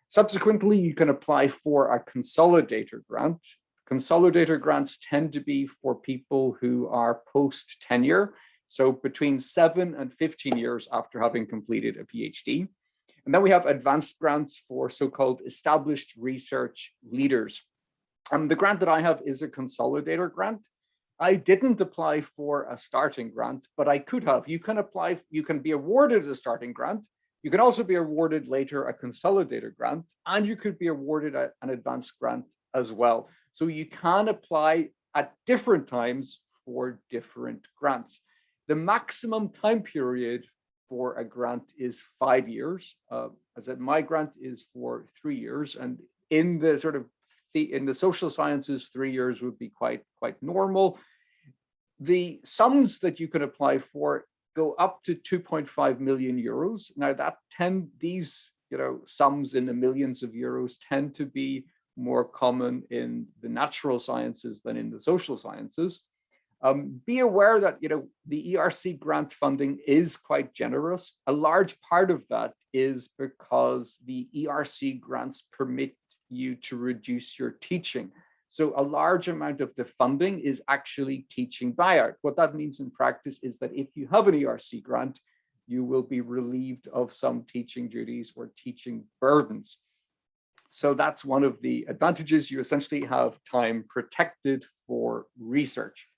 Speaker 5: Subsequently, you can apply for a consolidator grant. Consolidator grants tend to be for people who are post-tenure, so between 7 and 15 years after having completed a PhD. And then we have advanced grants for so-called established research leaders. The grant that I have is a consolidator grant. I didn't apply for a starting grant, but I could have. You can apply, you can be awarded a starting grant. You can also be awarded later a consolidator grant, and you could be awarded an advanced grant as well. So you can apply at different times for different grants. The maximum time period for a grant is 5 years. As I said, my grant is for 3 years, and in the in the social sciences, 3 years would be quite normal. The sums that you can apply for go up to 2.5 million euros. Now these sums in the millions of euros tend to be more common in the natural sciences than in the social sciences. Be aware that the ERC grant funding is quite generous. A large part of that is because the ERC grants permit you to reduce your teaching. So a large amount of the funding is actually teaching buyout. What that means in practice is that if you have an ERC grant, you will be relieved of some teaching duties or teaching burdens. So that's one of the advantages. You essentially have time protected for research.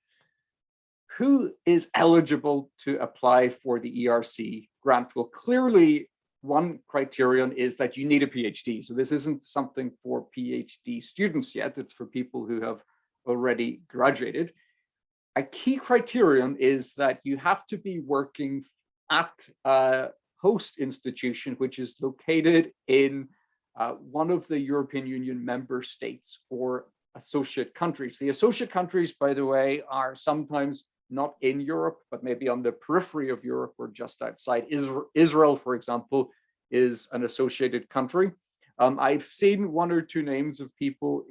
Speaker 5: Who is eligible to apply for the ERC grant? Well, clearly, one criterion is that you need a PhD. So this isn't something for PhD students yet. It's for people who have already graduated. A key criterion is that you have to be working at a host institution, which is located in one of the European Union member states or associate countries. The associate countries, by the way, are sometimes not in Europe, but maybe on the periphery of Europe or just outside. Israel, for example, is an associated country. I've seen one or two names of people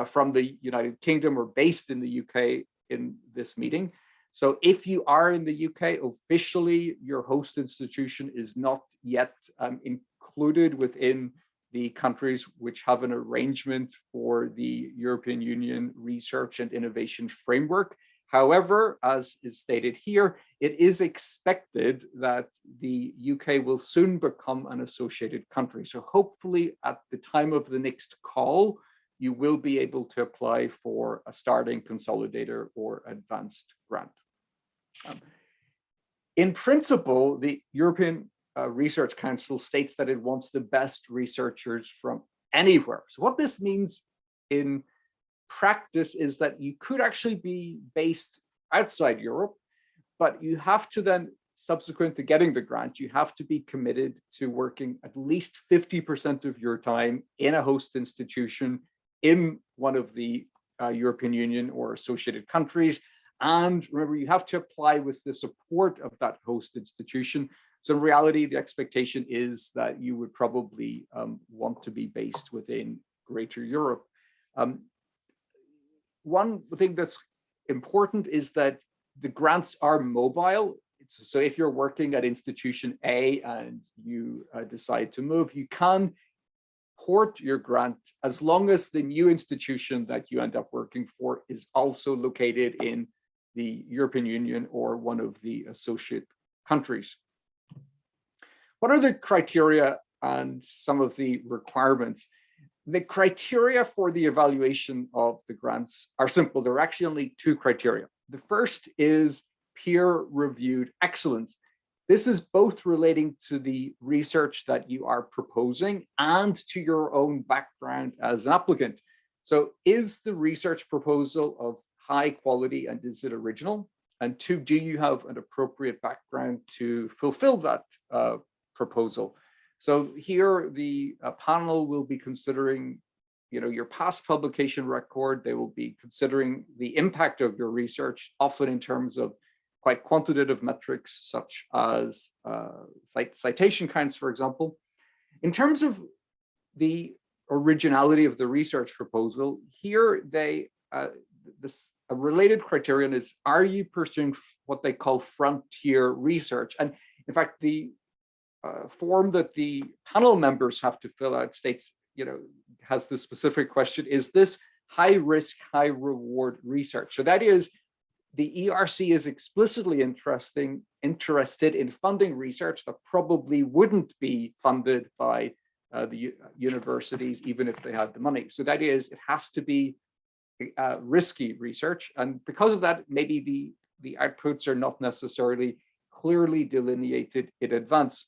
Speaker 5: from the United Kingdom or based in the UK in this meeting. So if you are in the UK, officially your host institution is not yet included within the countries which have an arrangement for the European Union Research and Innovation Framework. However, as is stated here, it is expected that the UK will soon become an associated country. So hopefully at the time of the next call, you will be able to apply for a starting consolidator or advanced grant. In principle, the European Research Council states that it wants the best researchers from anywhere. So what this means in practice is that you could actually be based outside Europe, but you have to then, subsequent to getting the grant, you have to be committed to working at least 50% of your time in a host institution in one of the European Union or associated countries. And remember, you have to apply with the support of that host institution. So in reality, the expectation is that you would probably want to be based within Greater Europe. One thing that's important is that the grants are mobile. So if you're working at institution A and you decide to move, you can port your grant as long as the new institution that you end up working for is also located in the European Union or one of the associate countries. What are the criteria and some of the requirements? The criteria for the evaluation of the grants are simple. There are actually only two criteria. The first is peer-reviewed excellence. This is both relating to the research that you are proposing and to your own background as an applicant. So is the research proposal of high quality and is it original? And two, do you have an appropriate background to fulfill that proposal? So here the panel will be considering, your past publication record. They will be considering the impact of your research, often in terms of quite quantitative metrics, such as citation counts, for example. In terms of the originality of the research proposal, here a related criterion is, are you pursuing what they call frontier research? And in fact, the form that the panel members have to fill out states, has the specific question, is this high risk, high reward research? So that is, the ERC is explicitly interested in funding research that probably wouldn't be funded by the universities, even if they had the money. So that is, it has to be risky research. And because of that, maybe the outputs are not necessarily clearly delineated in advance.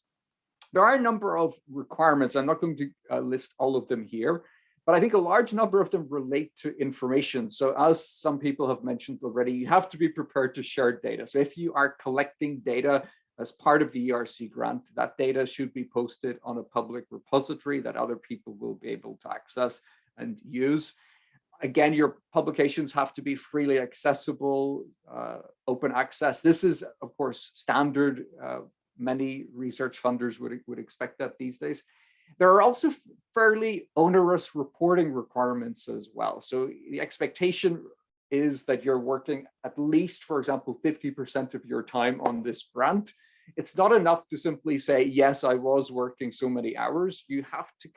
Speaker 5: There are a number of requirements. I'm not going to list all of them here, but I think a large number of them relate to information. So as some people have mentioned already, you have to be prepared to share data. So if you are collecting data as part of the ERC grant, that data should be posted on a public repository that other people will be able to access and use. Again, your publications have to be freely accessible, open access. This is, of course, standard. Many research funders would expect that these days. There are also fairly onerous reporting requirements as well. So the expectation is that you're working at least, for example, 50% of your time on this grant. It's not enough to simply say, yes, I was working so many hours. You have to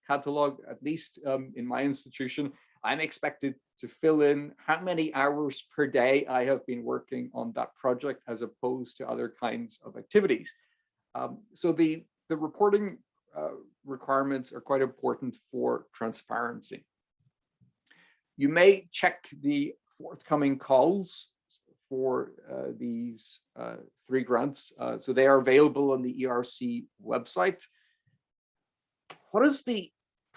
Speaker 5: catalog, at least in my institution, I'm expected to fill in how many hours per day I have been working on that project as opposed to other kinds of activities. So the reporting requirements are quite important for transparency. You may check the forthcoming calls for these three grants. So they are available on the ERC website. What is the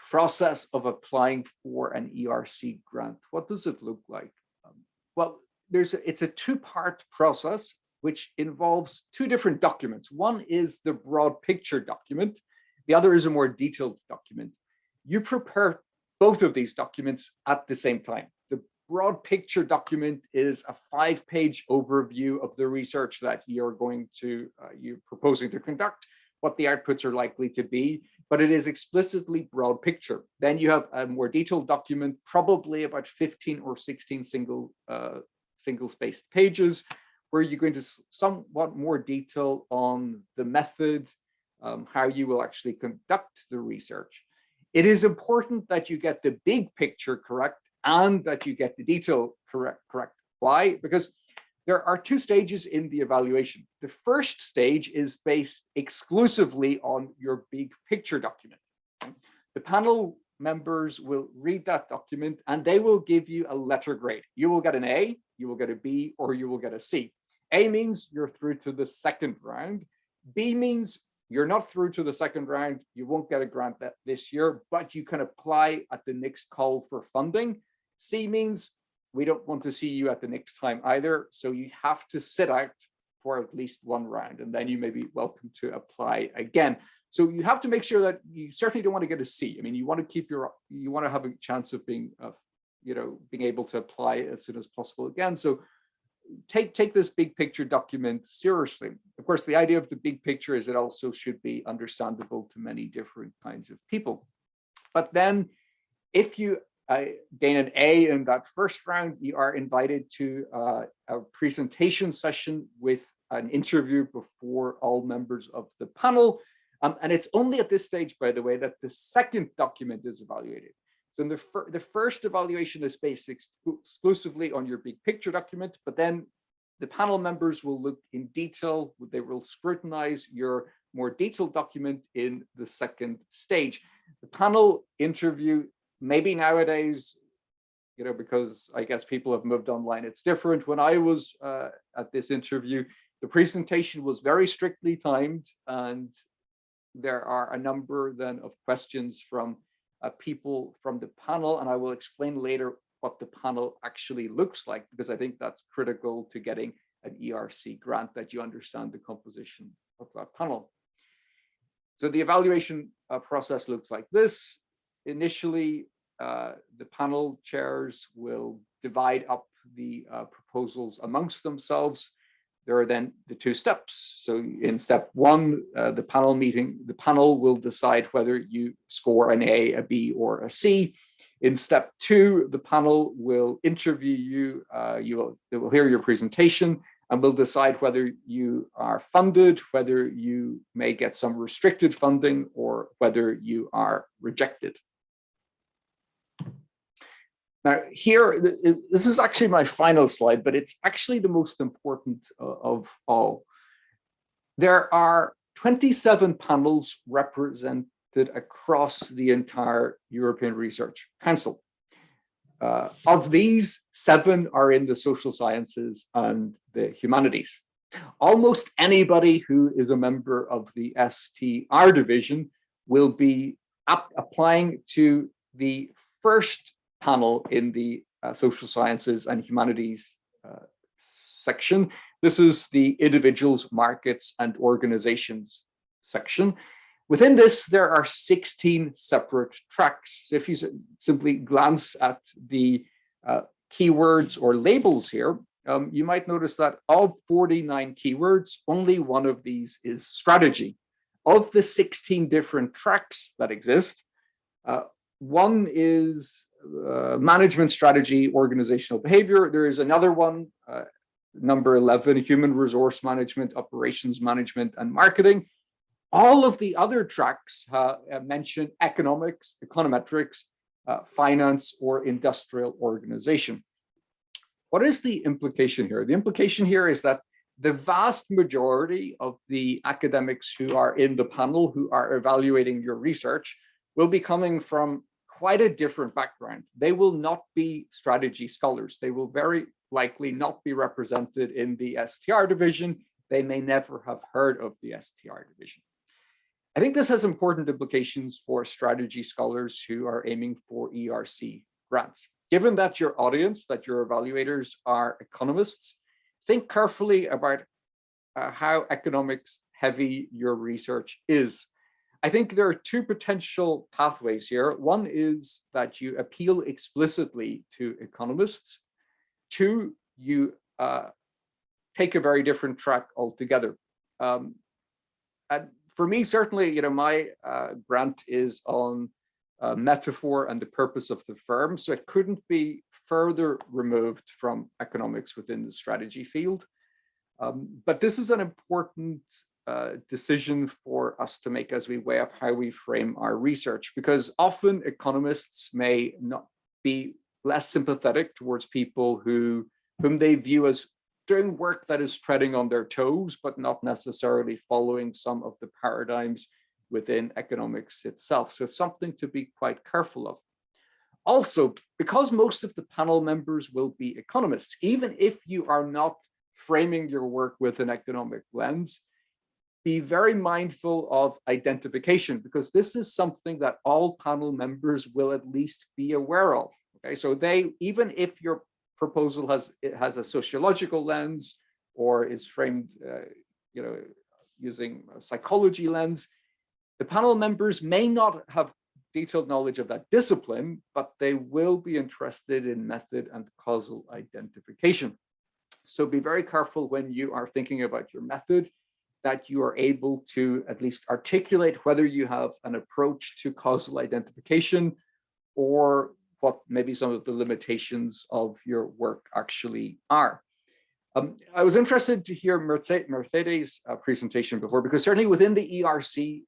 Speaker 5: process of applying for an ERC grant? What does it look like? Well, it's a two-part process which involves two different documents. One is the broad picture document. The other is a more detailed document. You prepare both of these documents at the same time. The broad picture document is a 5-page overview of the research that you're proposing to conduct, what the outputs are likely to be, but it is explicitly broad picture. Then you have a more detailed document, probably about 15 or 16 single-spaced pages, where you're going to somewhat more detail on the method, how you will actually conduct the research. It is important that you get the big picture correct and that you get the detail correct. Why? Because there are two stages in the evaluation. The first stage is based exclusively on your big picture document. The panel members will read that document and they will give you a letter grade. You will get an A, you will get a B, or you will get a C. A means you're through to the second round. B means you're not through to the second round. You won't get a grant this year, but you can apply at the next call for funding. C means we don't want to see you at the next time either. So you have to sit out for at least one round, and then you may be welcome to apply again. So you have to make sure that you certainly don't want to get a C. I mean, you want to have a chance of being able to apply as soon as possible again. So take this big picture document seriously. Of course, the idea of the big picture is it also should be understandable to many different kinds of people. But then if you gain an A in that first round, you are invited to a presentation session with an interview before all members of the panel. And it's only at this stage, by the way, that the second document is evaluated. So the first evaluation is based exclusively on your big picture document, but then the panel members will look in detail. They will scrutinize your more detailed document in the second stage. The panel interview, maybe nowadays, because I guess people have moved online, it's different. When I was at this interview, the presentation was very strictly timed, and there are a number then of questions from people from the panel, and I will explain later what the panel actually looks like, because I think that's critical to getting an ERC grant, that you understand the composition of that panel. So the evaluation process looks like this. Initially, the panel chairs will divide up the proposals amongst themselves. There are then the two steps. So in step one, the panel will decide whether you score an A, a B, or a C. In step two, the panel will interview you. They will hear your presentation and will decide whether you are funded, whether you may get some restricted funding, or whether you are rejected. Now here, this is actually my final slide, but it's actually the most important of all. There are 27 panels represented across the entire European Research Council. Of these, 7 are in the social sciences and the humanities. Almost anybody who is a member of the STR division will be applying to the first panel in the social sciences and humanities section. This is the individuals, markets, and organizations section. Within this, there are 16 separate tracks. So if you simply glance at the keywords or labels here, you might notice that of 49 keywords, only one of these is strategy. Of the 16 different tracks that exist, one is management strategy, organizational behavior. There is another one, number 11, human resource management, operations management, and marketing. All of the other tracks mention economics, econometrics, finance, or industrial organization. What is the implication here? The implication here is that the vast majority of the academics who are in the panel, who are evaluating your research, will be coming from quite a different background. They will not be strategy scholars. They will very likely not be represented in the STR division. They may never have heard of the STR division. I think this has important implications for strategy scholars who are aiming for ERC grants. Given that your audience, that your evaluators are economists, think carefully about how economics heavy your research is. I think there are 2 potential pathways here. One is that you appeal explicitly to economists. 2, you take a very different track altogether. And For me, certainly, my grant is on metaphor and the purpose of the firm, so it couldn't be further removed from economics within the strategy field. But this is an important decision for us to make as we weigh up how we frame our research, because often economists may not be less sympathetic towards people whom they view as doing work that is treading on their toes, but not necessarily following some of the paradigms within economics itself. So it's something to be quite careful of. Also, because most of the panel members will be economists, even if you are not framing your work with an economic lens, be very mindful of identification, because this is something that all panel members will at least be aware of. Okay, so even if your proposal has a sociological lens or is framed, using a psychology lens, the panel members may not have detailed knowledge of that discipline, but they will be interested in method and causal identification. So be very careful when you are thinking about your method that you are able to at least articulate whether you have an approach to causal identification or what maybe some of the limitations of your work actually are. I was interested to hear Mercedes' presentation before, because certainly within the ERC,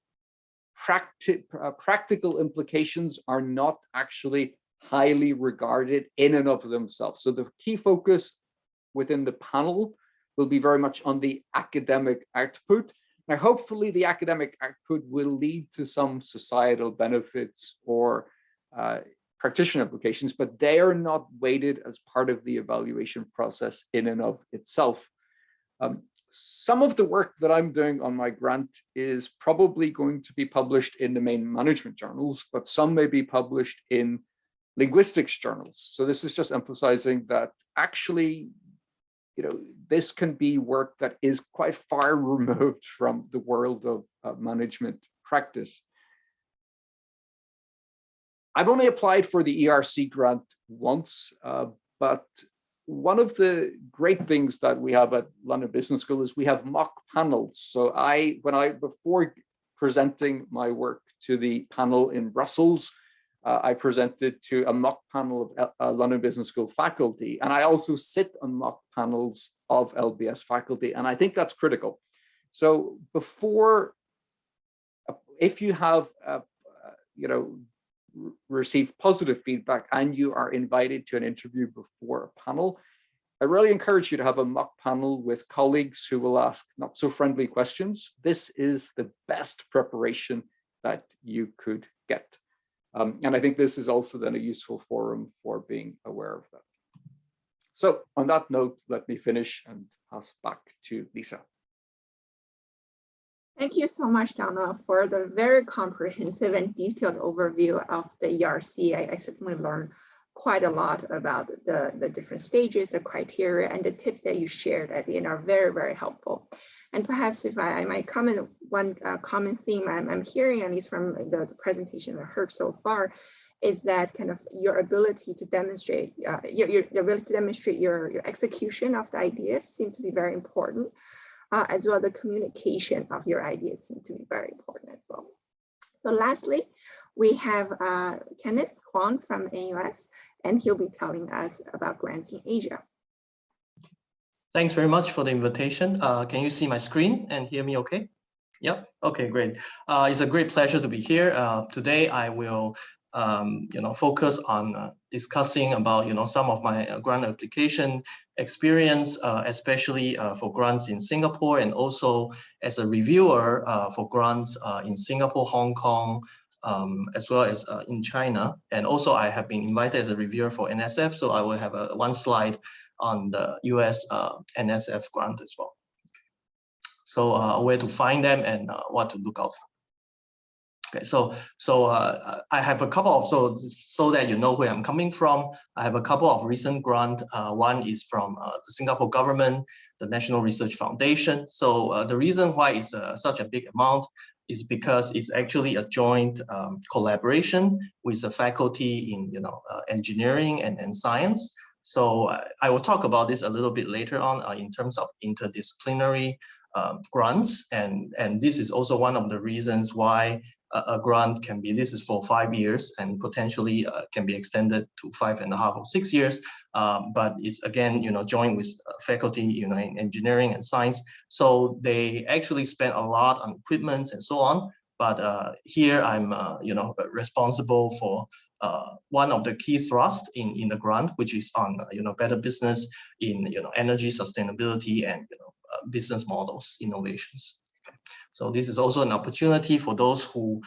Speaker 5: practical implications are not actually highly regarded in and of themselves. So the key focus within the panel will be very much on the academic output. Now, hopefully the academic output will lead to some societal benefits or practitioner applications, but they are not weighted as part of the evaluation process in and of itself. Some of the work that I'm doing on my grant is probably going to be published in the main management journals, but some may be published in linguistics journals. So this is just emphasizing that actually, this can be work that is quite far removed from the world of management practice. I've only applied for the ERC grant once, but one of the great things that we have at London Business School is we have mock panels. So before presenting my work to the panel in Brussels, I presented to a mock panel of London Business School faculty, and I also sit on mock panels of LBS faculty, and I think that's critical. So if you have, received positive feedback and you are invited to an interview before a panel, I really encourage you to have a mock panel with colleagues who will ask not so friendly questions. This is the best preparation that you could get. And I think this is also then a useful forum for being aware of that. So on that note, let me finish and pass back to Lisa.
Speaker 1: Thank you so much, Donal, for the very comprehensive and detailed overview of the ERC. I certainly learned quite a lot about the different stages, the criteria, and the tips that you shared at the end are very, very helpful. And perhaps if I might comment, one common theme I'm hearing, at least from the presentation I heard so far, is that kind of your ability to demonstrate, your ability to demonstrate your execution of the ideas seem to be very important, as well as the communication of your ideas seem to be very important as well. So lastly, we have Kenneth Huang from NUS, and he'll be telling us about grants in Asia.
Speaker 6: Thanks very much for the invitation. Can you see my screen and hear me okay? Yep, okay, great. It's a great pleasure to be here. Today I will focus on discussing about some of my grant application experience, especially for grants in Singapore, and also as a reviewer for grants in Singapore, Hong Kong, as well as in China. And also I have been invited as a reviewer for NSF, so I will have one slide on the US NSF grant as well. So where to find them and what to look out for. Okay, so I have a couple of, so that you know where I'm coming from, I have a couple of recent grants. One is from the Singapore government, the National Research Foundation. So the reason why it's such a big amount is because it's actually a joint collaboration with the faculty in engineering and science. So I will talk about this a little bit later on in terms of interdisciplinary grants, and this is also one of the reasons why a grant can be, this is for 5 years and potentially can be extended to 5.5 or 6 years. But it's again, joined with faculty, in engineering and science. So they actually spend a lot on equipment and so on. But here I'm, responsible for one of the key thrusts in the grant, which is on, better business in, energy sustainability and, business models, innovations. Okay. So this is also an opportunity for those who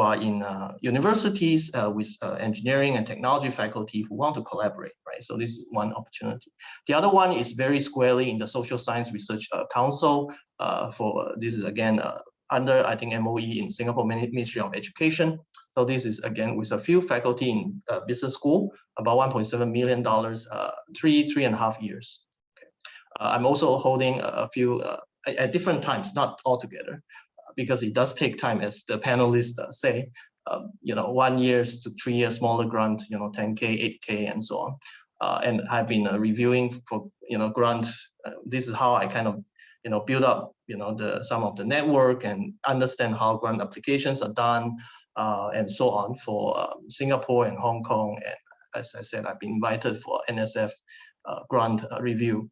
Speaker 6: are in universities with engineering and technology faculty who want to collaborate, right? So this is one opportunity. The other one is very squarely in the Social Science Research Council. This is again under, I think, MOE in Singapore Ministry of Education. So this is again with a few faculty in business school, about $1.7 million, 3.5 years. Okay. I'm also holding a few at different times, not all together, because it does take time, as the panelists say, 1 year to 3 years smaller grant, 10K, 8K, and so on. And I've been reviewing for, grant. This is how I kind of, build up, some of the network and understand how grant applications are done, and so on for Singapore and Hong Kong. And as I said, I've been invited for NSF grant review.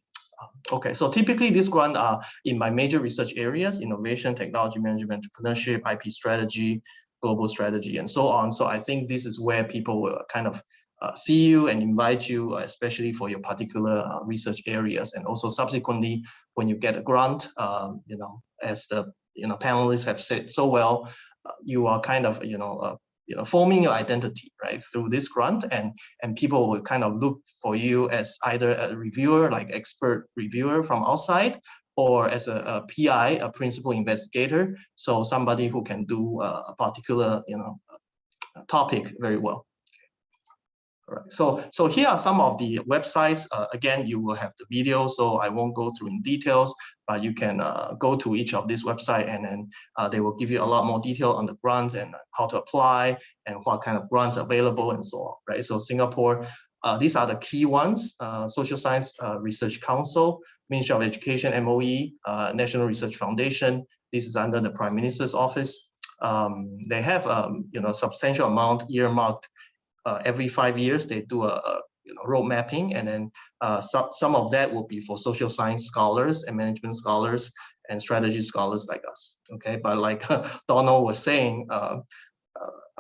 Speaker 6: Okay, so typically these grants are in my major research areas: innovation, technology management, entrepreneurship, IP strategy, global strategy, and so on. So I think this is where people will kind of see you and invite you, especially for your particular research areas. And also subsequently, when you get a grant, as the panelists have said so well, you are kind of forming your identity, right, through this grant, and people will kind of look for you as either a reviewer, like expert reviewer from outside, or as a PI, a principal investigator, so somebody who can do a particular topic very well. All right. So here are some of the websites. Again, you will have the video, so I won't go through in details, but you can go to each of these websites, and then they will give you a lot more detail on the grants and how to apply and what kind of grants are available and so on, right? So Singapore, these are the key ones: Social Science Research Council, Ministry of Education, MOE, National Research Foundation. This is under the Prime Minister's office. They have substantial amount earmarked. Every 5 years, they do a road mapping, and then some of that will be for social science scholars and management scholars and strategy scholars like us. Okay, but like Donal was saying, a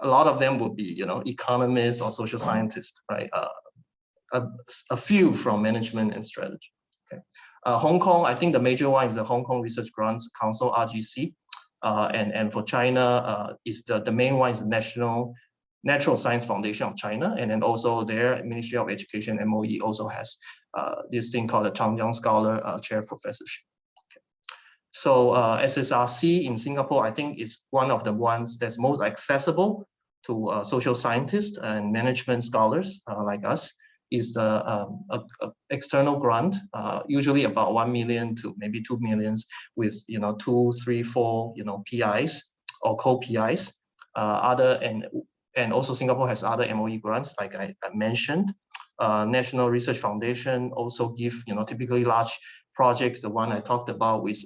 Speaker 6: lot of them will be economists or social scientists, right? A few from management and strategy. Okay, Hong Kong, I think the major one is the Hong Kong Research Grants Council, RGC, and for China is the main one is the Natural Science Foundation of China, and then also their Ministry of Education, MOE, also has this thing called the Cheongjung Scholar Chair Professorship. Okay. So SSRC in Singapore, I think, is one of the ones that's most accessible to social scientists and management scholars like us. Is the external grant, usually about 1 million to maybe 2 million, with 2, 3, 4 PIs or co-PIs. And also Singapore has other MOE grants, like I mentioned. National Research Foundation also give typically large projects, the one I talked about with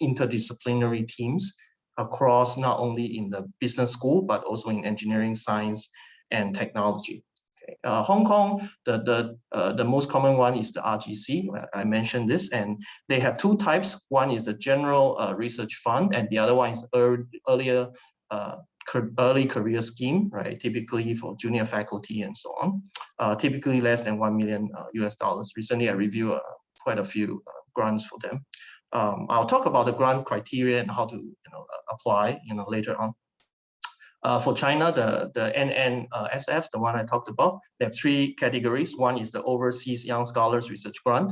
Speaker 6: interdisciplinary teams across not only in the business school, but also in engineering, science, and technology. Okay. Hong Kong, the most common one is the RGC. I mentioned this, and they have two types. One is the General Research Fund, and the other one is early career scheme, right? Typically for junior faculty and so on. Typically less than $1 million US. Recently, I reviewed quite a few grants for them. I'll talk about the grant criteria and how to apply later on. For China, the NNSF, the one I talked about, they have 3 categories. One is the Overseas Young Scholars Research Grant,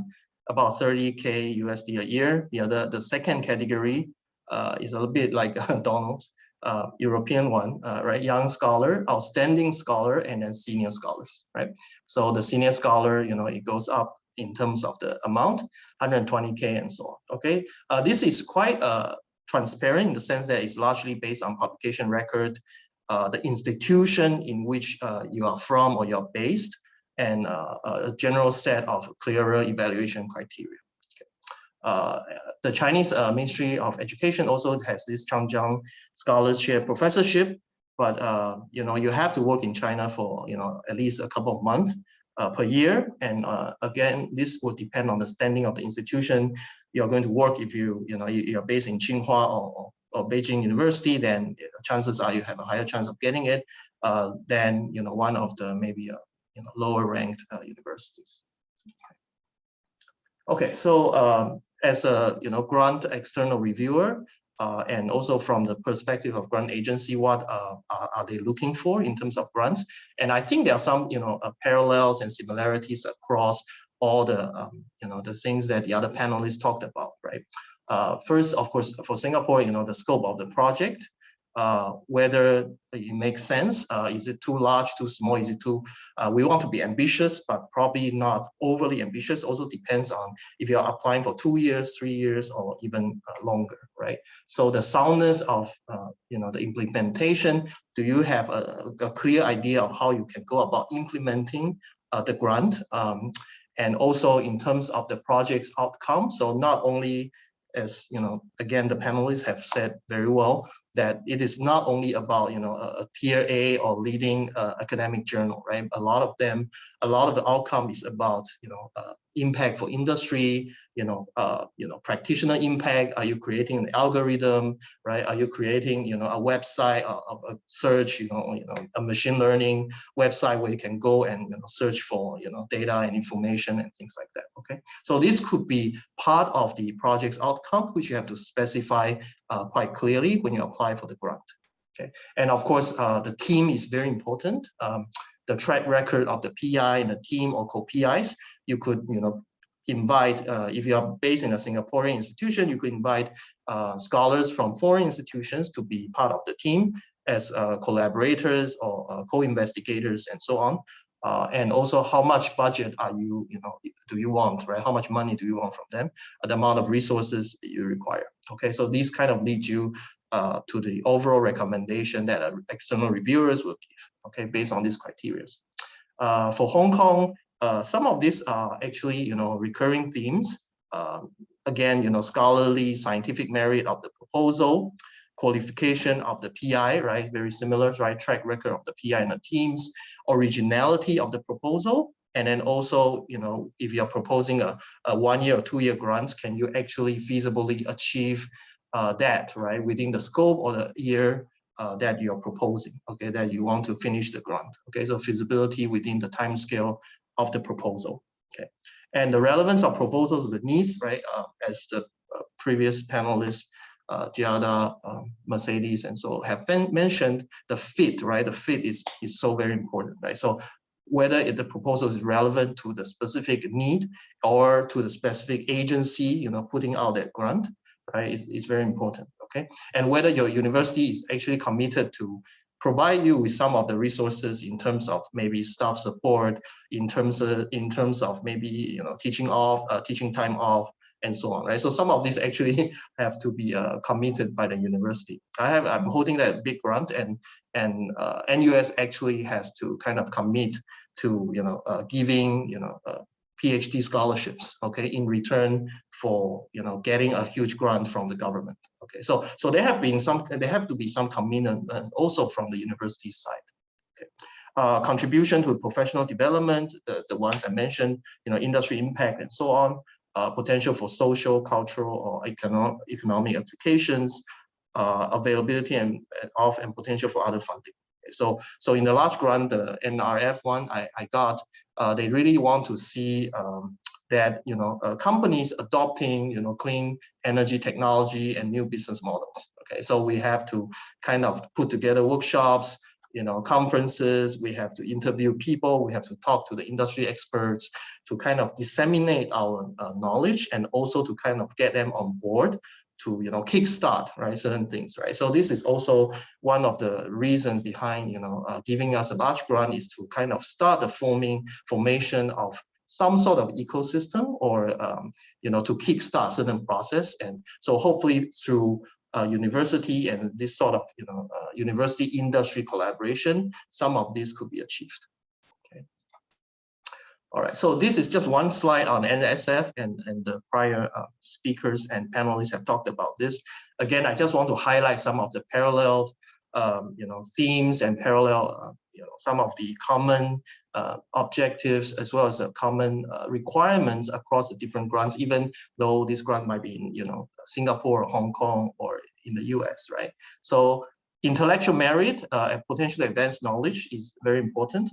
Speaker 6: about 30K USD a year. The second category is a little bit like Donald's. European one, right? Young scholar, outstanding scholar, and then senior scholars, right? So the senior scholar, it goes up in terms of the amount, 120K and so on. Okay, this is quite transparent in the sense that it's largely based on publication record, the institution in which you are from or you're based, and a general set of clearer evaluation criteria. The Chinese Ministry of Education also has this Cheongjung scholarship professorship, but you have to work in China for at least a couple of months per year. And again, this will depend on the standing of the institution you're going to work. If you're based in Tsinghua or Beijing University, then chances are you have a higher chance of getting it than one of the maybe lower ranked universities. Okay, so as a grant external reviewer, and also from the perspective of grant agency, what are they looking for in terms of grants? And I think there are some parallels and similarities across all the the things that the other panelists talked about, right? First, of course, for Singapore, the scope of the project, whether it makes sense. Is it too large, too small? Is it too, we want to be ambitious, but probably not overly ambitious. Also depends on if you're applying for 2 years, 3 years, or even longer, right? So the soundness of, the implementation, do you have a clear idea of how you can go about implementing the grant? And also in terms of the project's outcome. So not only, as again, the panelists have said very well, that it is not only about a tier A or leading academic journal, right? A lot of the outcome is about impact for industry, practitioner impact. Are you creating an algorithm, right? Are you creating a website of a search, a machine learning website where you can go and search for data and information and things like that. Okay, so this could be part of the project's outcome, which you have to specify quite clearly when you apply for the grant. Okay, and of course the team is very important. The track record of the PI and the team or co-PIs, you could invite, if you are based in a Singaporean institution, you could invite scholars from foreign institutions to be part of the team as collaborators or co-investigators and so on. And also how much budget are you, do you want, right? How much money do you want from them? The amount of resources you require. Okay, so these kind of lead you to the overall recommendation that external reviewers will give, okay, based on these criteria. For Hong Kong, some of these are actually, recurring themes. Again, scholarly, scientific merit of the proposal, qualification of the PI, right? Very similar, right? Track record of the PI and the teams, originality of the proposal, and then also, if you're proposing a 1 year or 2 year grant, can you actually feasibly achieve that, right? Within the scope or the year that you're proposing, okay, that you want to finish the grant. Okay, so feasibility within the time scale of the proposal. Okay, and the relevance of proposals to the needs, right? As the previous panelists, Giada, Mercedes, and so have mentioned, the fit, right? The fit is so very important, right? So whether the proposal is relevant to the specific need or to the specific agency, putting out that grant, right? Is very important. Okay, and whether your university is actually committed to provide you with some of the resources in terms of maybe staff support, in terms of maybe teaching time off, and so on, right? So some of these actually have to be committed by the university. I'm holding that big grant, and NUS actually has to kind of commit to giving PhD scholarships, okay, in return for getting a huge grant from the government. Okay, so there have to be some commitment also from the university side. Okay, contribution to professional development, the ones I mentioned, industry impact and so on, potential for social, cultural, or economic applications, availability and potential for other funding. So in the large grant, the NRF one I got, they really want to see that companies adopting clean energy technology and new business models. Okay, so we have to kind of put together workshops, conferences. We have to interview people. We have to talk to the industry experts to kind of disseminate our knowledge, and also to kind of get them on board to kickstart, right, certain things, right? So this is also one of the reasons behind giving us a large grant, is to kind of start the formation of some sort of ecosystem, or to kickstart certain process. And so hopefully through university and this sort of university industry collaboration, some of this could be achieved. Okay. All right, so this is just one slide on NSF, and the prior speakers and panelists have talked about this. Again, I just want to highlight some of the parallel, themes and parallel, some of the common objectives as well as the common requirements across the different grants, even though this grant might be in, Singapore or Hong Kong or in the US, right? So intellectual merit and potentially advanced knowledge is very important.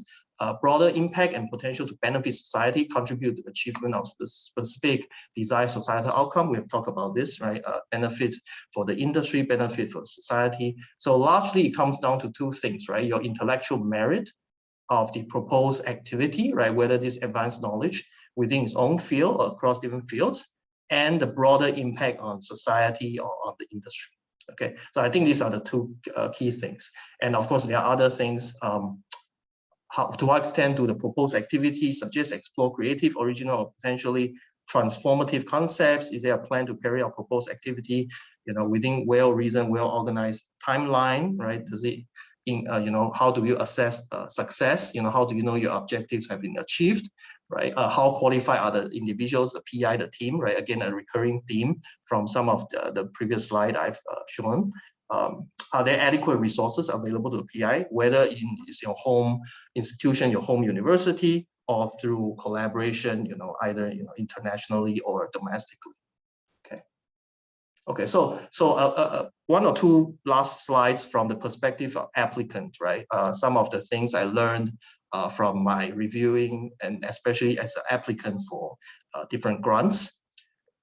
Speaker 6: Broader impact and potential to benefit society, contribute to the achievement of the specific desired societal outcome. We have talked about this, right? Benefit for the industry, benefit for society. So largely it comes down to two things, right? Your intellectual merit of the proposed activity, right? Whether this advanced knowledge within its own field or across different fields, and the broader impact on society or on the industry. Okay, so I think these are the two key things. And of course, there are other things. To what extent do the proposed activities suggest explore creative, original, or potentially transformative concepts? Is there a plan to carry out proposed activity, within well-reasoned, well-organized timeline, right? Does it, how do you assess success? How do you know your objectives have been achieved, right? How qualified are the individuals, the PI, the team, right? Again, a recurring theme from some of the previous slide I've shown. Are there adequate resources available to the PI, whether in your home institution, your home university, or through collaboration, either internationally or domestically? Okay, so one or two last slides from the perspective of applicant, right? Some of the things I learned from my reviewing, and especially as an applicant for different grants.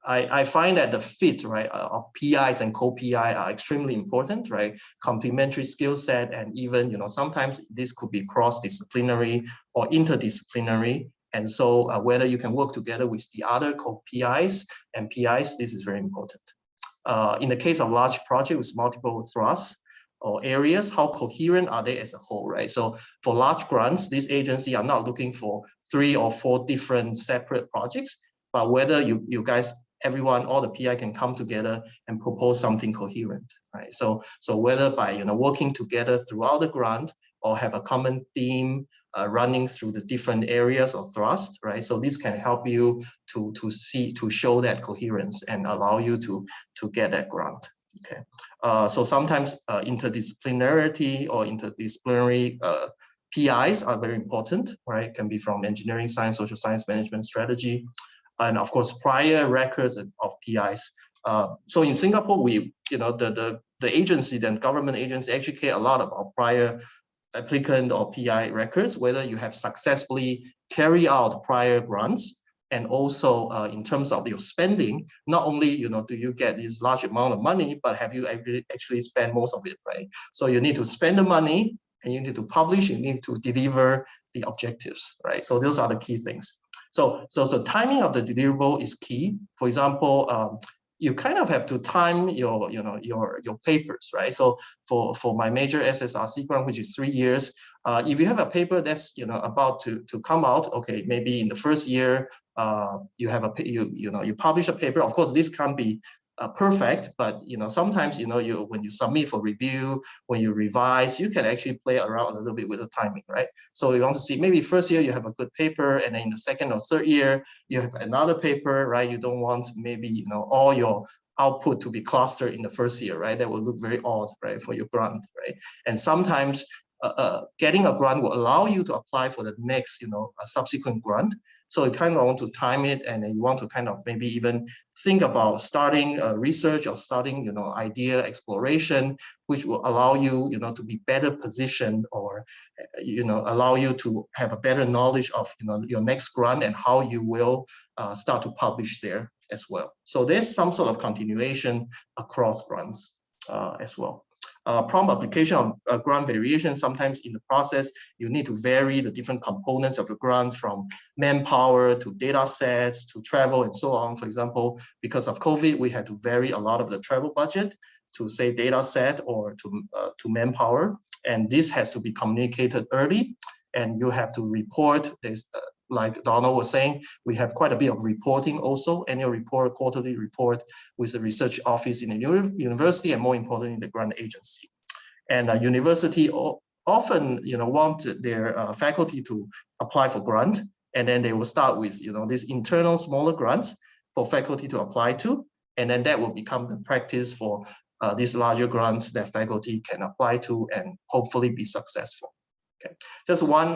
Speaker 6: I find that the fit, right, of PIs and co-PI are extremely important, right? Complementary skill set, and even, sometimes this could be cross-disciplinary or interdisciplinary. And so whether you can work together with the other co-PIs and PIs, this is very important. In the case of large project with multiple thrusts or areas, how coherent are they as a whole, right? So for large grants, these agencies are not looking for 3 or 4 different separate projects, but whether you guys, everyone, all the PI can come together and propose something coherent, right? So whether by working together throughout the grant or have a common theme running through the different areas of thrust, right? So this can help you to show that coherence and allow you to get that grant. Okay. So sometimes interdisciplinarity or interdisciplinary PIs are very important, right? It can be from engineering science, social science, management, strategy, and of course prior records of PIs. So in Singapore, we, the agency, then government agency, actually care a lot about prior applicant or PI records, whether you have successfully carried out prior grants, and also in terms of your spending, not only do you get this large amount of money, but have you actually spent most of it, right? So you need to spend the money, and you need to publish, you need to deliver the objectives, right? So those are the key things. So the timing of the deliverable is key. For example, you kind of have to time your papers, right? So for my major SSRC grant, which is 3 years, if you have a paper that's about to come out, okay, maybe in the first year you have you publish a paper. Of course, this can't be perfect, but sometimes when you submit for review, when you revise, you can actually play around a little bit with the timing, right? So you want to see, maybe first year you have a good paper, and then in the second or third year you have another paper, right? You don't want maybe all your output to be clustered in the first year, right? That will look very odd, right, for your grant, right? And sometimes getting a grant will allow you to apply for the next a subsequent grant. So you kind of want to time it, and then you want to kind of maybe even think about starting research or starting, idea exploration, which will allow you, to be better positioned, or, allow you to have a better knowledge of, your next grant and how you will start to publish there as well. So there's some sort of continuation across grants as well. Prompt application of grant variation. Sometimes in the process, you need to vary the different components of the grants, from manpower to data sets to travel and so on. For example, because of COVID, we had to vary a lot of the travel budget to say data set or to manpower. And this has to be communicated early, and you have to report this. Like Donal was saying, we have quite a bit of reporting also, annual report, quarterly report with the research office in the university, and more importantly, the grant agency. And university often, want their faculty to apply for grant. And then they will start with, these internal smaller grants for faculty to apply to. And then that will become the practice for these larger grants that faculty can apply to and hopefully be successful. Okay, just one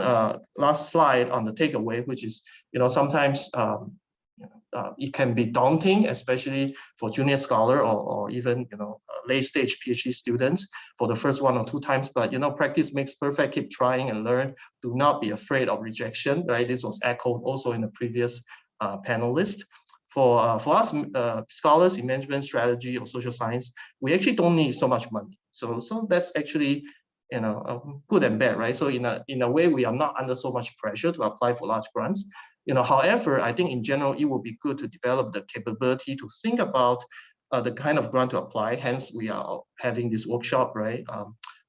Speaker 6: last slide on the takeaway, which is, sometimes it can be daunting, especially for junior scholar or even, late stage PhD students for the first 1 or 2 times. But, practice makes perfect. Keep trying and learn. Do not be afraid of rejection, right? This was echoed also in the previous panelist. For us scholars in management strategy or social science, we actually don't need so much money. So that's actually, good and bad, right? So in a way, we are not under so much pressure to apply for large grants. However, I think in general, it would be good to develop the capability to think about the kind of grant to apply. Hence, we are having this workshop, right,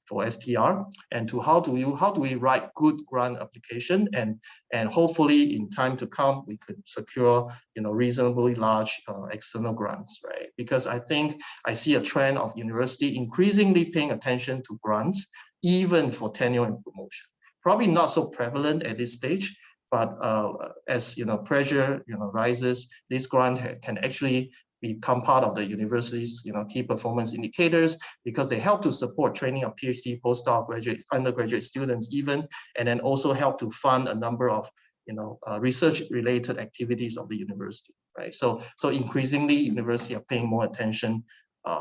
Speaker 6: for STR, and to how do we write good grant application, and hopefully in time to come we could secure reasonably large external grants, right? Because I think I see a trend of university increasingly paying attention to grants, even for tenure and promotion. Probably not so prevalent at this stage, but as pressure rises, this grant can actually become part of the university's key performance indicators, because they help to support training of PhD, postdoc, graduate, undergraduate students even, and then also help to fund a number of research related activities of the university, right? So increasingly university are paying more attention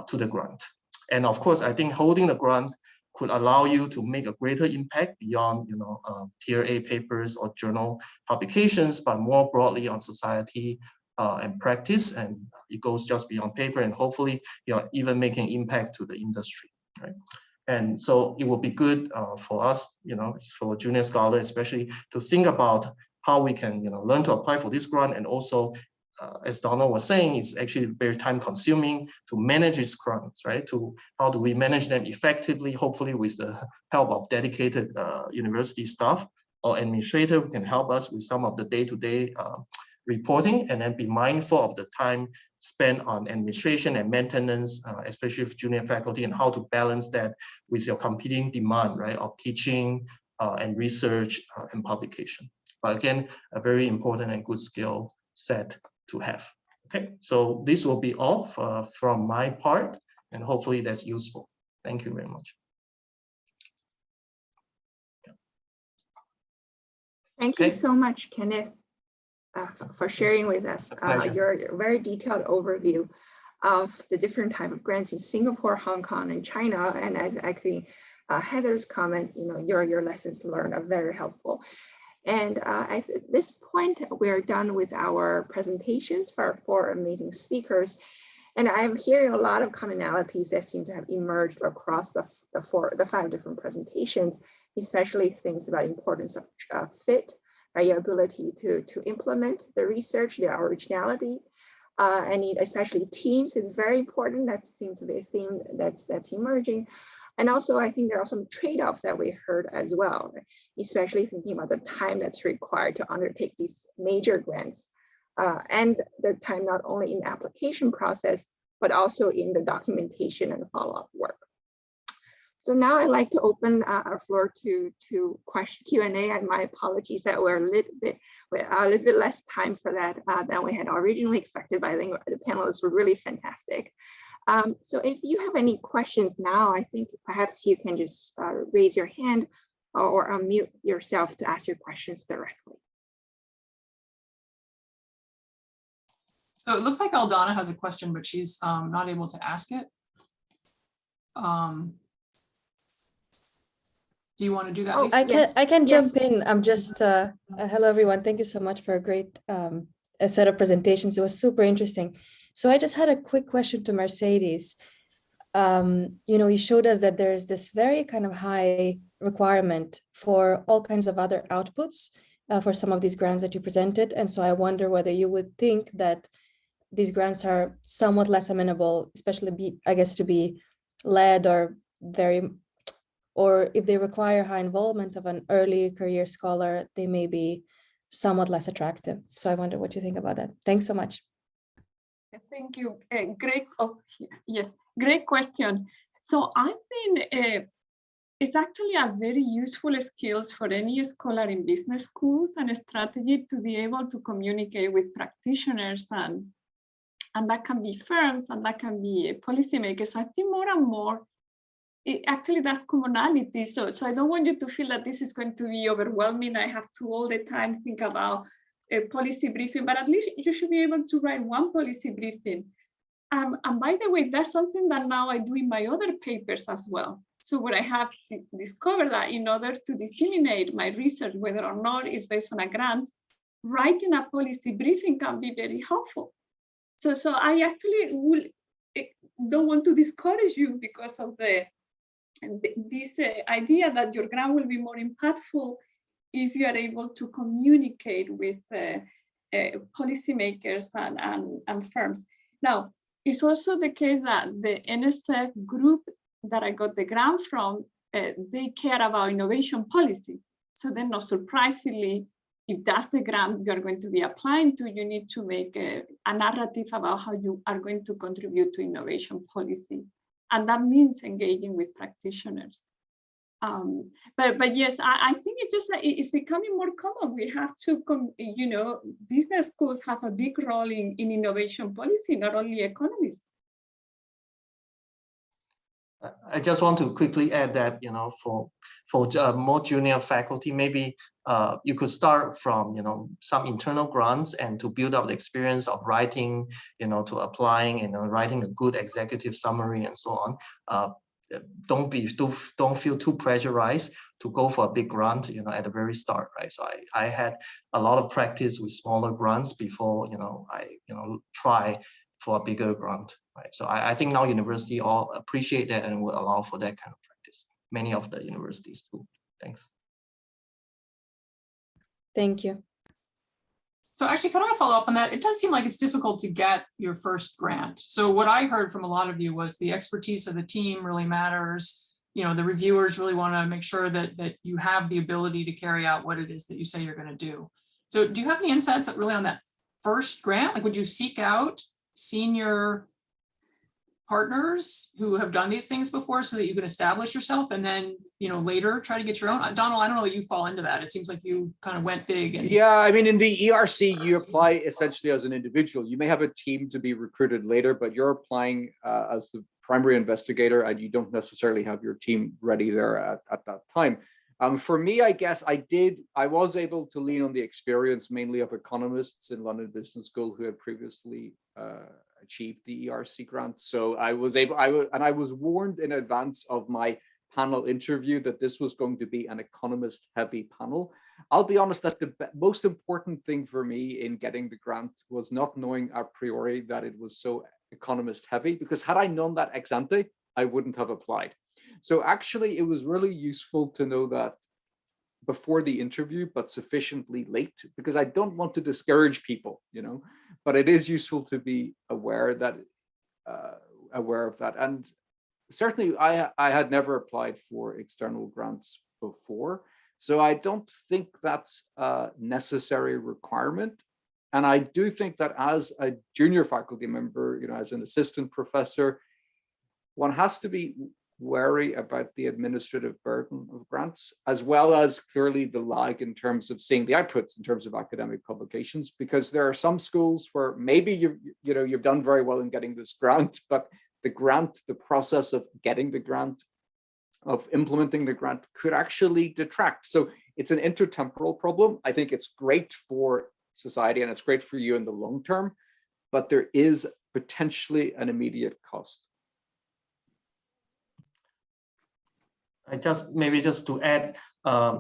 Speaker 6: to the grant. And of course, I think holding the grant could allow you to make a greater impact beyond tier A papers or journal publications, but more broadly on society and practice, and it goes just beyond paper, and hopefully even making impact to the industry, right? And so it will be good for us, for junior scholars especially, to think about how we can learn to apply for this grant, and also as Donal was saying, it's actually very time consuming to manage these grants, right? How do we manage them effectively, hopefully with the help of dedicated university staff or administrator who can help us with some of the day-to-day reporting, and then be mindful of the time spent on administration and maintenance, especially with junior faculty, and how to balance that with your competing demand, right, of teaching and research and publication. But again, a very important and good skill set to have. Okay, so this will be all from my part, and hopefully that's useful. Thank you very much.
Speaker 1: Thank you so much, Kenneth, for sharing with us your very detailed overview of the different type of grants in Singapore, Hong Kong, and China. And as echoing Heather's comment, your lessons learned are very helpful. And at this point, we're done with our presentations for our 4 amazing speakers. And I'm hearing a lot of commonalities that seem to have emerged across the 5 different presentations, especially things about importance of fit, right, your ability to implement the research, their originality, and especially teams is very important. That seems to be a theme that's emerging. And also, I think there are some trade-offs that we heard as well, especially thinking about the time that's required to undertake these major grants, and the time not only in the application process, but also in the documentation and follow-up work. So now I'd like to open our floor to Q&A, and my apologies that we're a little bit less time for that than we had originally expected, but I think the panelists were really fantastic. So if you have any questions now, I think perhaps you can just raise your hand or unmute yourself to ask your questions directly.
Speaker 7: So it looks like Aldana has a question, but she's not able to ask it. Do you want to do that, Lisa?
Speaker 8: I can jump in. I'm just, hello everyone. Thank you so much for a great set of presentations. It was super interesting. So I just had a quick question to Mercedes. You showed us that there's this very kind of high requirement for all kinds of other outputs for some of these grants that you presented. And so I wonder whether you would think that these grants are somewhat less amenable, especially to be led or if they require high involvement of an early career scholar, they may be somewhat less attractive. So I wonder what you think about that. Thanks so much.
Speaker 4: Thank you. Great question. So I think it's actually a very useful skills for any scholar in business schools and a strategy to be able to communicate with practitioners, and that can be firms and that can be policymakers. So I think more and more, actually that's commonality. So I don't want you to feel that this is going to be overwhelming. I have to all the time think about a policy briefing, but at least you should be able to write one policy briefing. And by the way, that's something that now I do in my other papers as well. So what I have discovered that in order to disseminate my research, whether or not it's based on a grant, writing a policy briefing can be very helpful. So I actually don't want to discourage you because of this idea that your grant will be more impactful if you are able to communicate with policymakers and firms. Now, it's also the case that the NSF group that I got the grant from, they care about innovation policy. So then, not surprisingly, if that's the grant you're going to be applying to, you need to make a narrative about how you are going to contribute to innovation policy. And that means engaging with practitioners. But yes, I think it's just it's becoming more common. We have to, business schools have a big role in innovation policy, not only economists.
Speaker 6: I just want to quickly add that, for more junior faculty, maybe you could start from, some internal grants and to build up the experience of writing, to applying, writing a good executive summary and so on. Don't feel too pressurized to go for a big grant, at the very start, right? So I had a lot of practice with smaller grants before, I try for a bigger grant, right? So I think now university all appreciate that and will allow for that kind of practice. Many of the universities do. Thanks.
Speaker 8: Thank you.
Speaker 7: So actually, can I follow up on that? It does seem like it's difficult to get your first grant. So what I heard from a lot of you was the expertise of the team really matters. The reviewers really want to make sure that you have the ability to carry out what it is that you say you're going to do. So do you have any insights really on that first grant? Like, would you seek out senior partners who have done these things before so that you can establish yourself and then, later try to get your own? Donal, I don't know that you fall into that. It seems like you kind of went big.
Speaker 5: Yeah, I mean, in the ERC, you apply essentially as an individual. You may have a team to be recruited later, but you're applying as the primary investigator and you don't necessarily have your team ready there at that time. For me, I guess I was able to lean on the experience mainly of economists in London Business School who had previously achieved the ERC grant. So I was warned in advance of my panel interview that this was going to be an economist heavy panel. I'll be honest that the most important thing for me in getting the grant was not knowing a priori that it was so economist heavy, because had I known that ex ante, I wouldn't have applied. So actually, it was really useful to know that before the interview, but sufficiently late, because I don't want to discourage people, but it is useful to be aware of that. And certainly I had never applied for external grants before, so I don't think that's a necessary requirement. And I do think that as a junior faculty member, as an assistant professor, one has to be wary about the administrative burden of grants, as well as clearly the lag in terms of seeing the outputs in terms of academic publications, because there are some schools where maybe you've done very well in getting this grant, but the process of getting the grant, of implementing the grant, could actually detract. So it's an intertemporal problem. I think it's great for society and it's great for you in the long term, but there is potentially an immediate cost.
Speaker 6: Maybe just to add,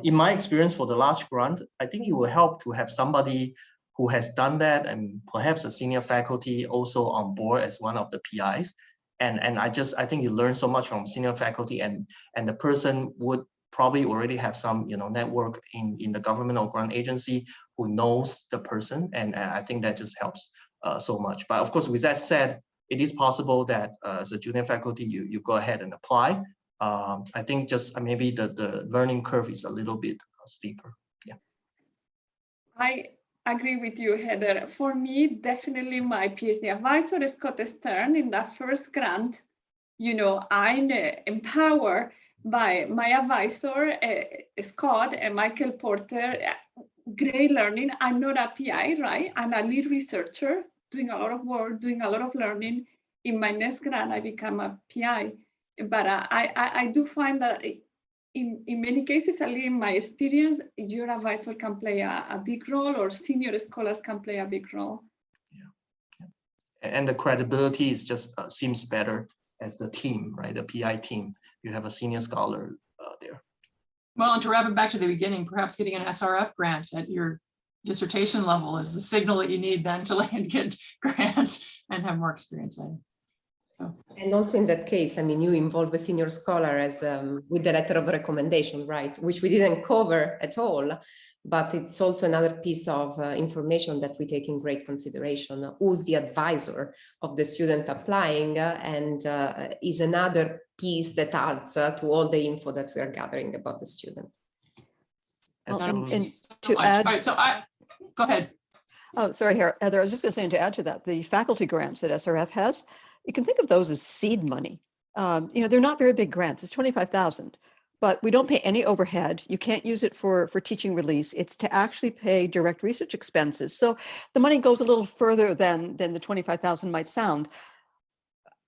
Speaker 6: in my experience for the large grant, I think it will help to have somebody who has done that and perhaps a senior faculty also on board as one of the PIs. And I think you learn so much from senior faculty, and the person would probably already have some network in the government or grant agency who knows the person, and I think that just helps so much. But of course, with that said, it is possible that as a junior faculty, you go ahead and apply. I think just maybe the learning curve is a little bit steeper. Yeah.
Speaker 4: I agree with you, Heather. For me, definitely my PhD advisor, Scott Stern, in that first grant, I'm empowered by my advisor, Scott and Michael Porter. Great learning. I'm not a PI, right? I'm a lead researcher doing a lot of work, doing a lot of learning. In my next grant, I become a PI. But I do find that in many cases, at least in my experience, your advisor can play a big role, or senior scholars can play a big role.
Speaker 6: Yeah. And the credibility is just seems better as the team, right? The PI team. You have a senior scholar there.
Speaker 7: Well, and to wrap it back to the beginning, perhaps getting an SRF grant at your dissertation level is the signal that you need then to land good grants and have more experience in. So.
Speaker 2: And also in that case, I mean, you involve a senior scholar as with the letter of recommendation, right? Which we didn't cover at all, but it's also another piece of information that we take in great consideration. Who's the advisor of the student applying, and is another piece that adds to all the info that we are gathering about the student.
Speaker 3: Well,
Speaker 6: Absolutely.
Speaker 3: and to add,
Speaker 7: all right, so go ahead.
Speaker 3: Oh, sorry, Heather. I was just going to say, to add to that, the faculty grants that SRF has, you can think of those as seed money. They're not very big grants. It's $25,000, but we don't pay any overhead. You can't use it for teaching release. It's to actually pay direct research expenses. So the money goes a little further than the $25,000 might sound.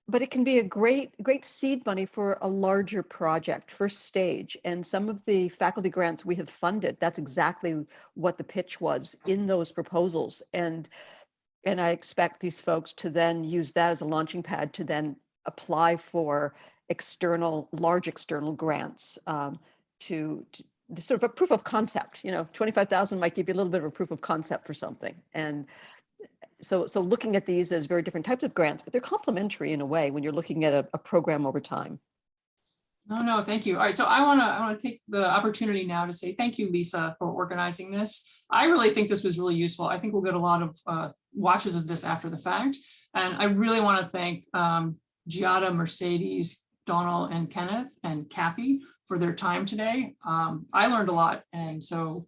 Speaker 3: But it can be a great seed money for a larger project, first stage. And some of the faculty grants we have funded, that's exactly what the pitch was in those proposals. And I expect these folks to then use that as a launching pad to then apply for large external grants to sort of a proof of concept. 25,000 might give you a little bit of a proof of concept for something. And so looking at these as very different types of grants, but they're complementary in a way when you're looking at a program over time.
Speaker 7: No, thank you. All right, so I want to take the opportunity now to say thank you, Lisa, for organizing this. I really think this was really useful. I think we'll get a lot of watches of this after the fact. And I really want to thank Giada, Mercedes, Donal, and Kenneth, and Kathy for their time today. I learned a lot. And so,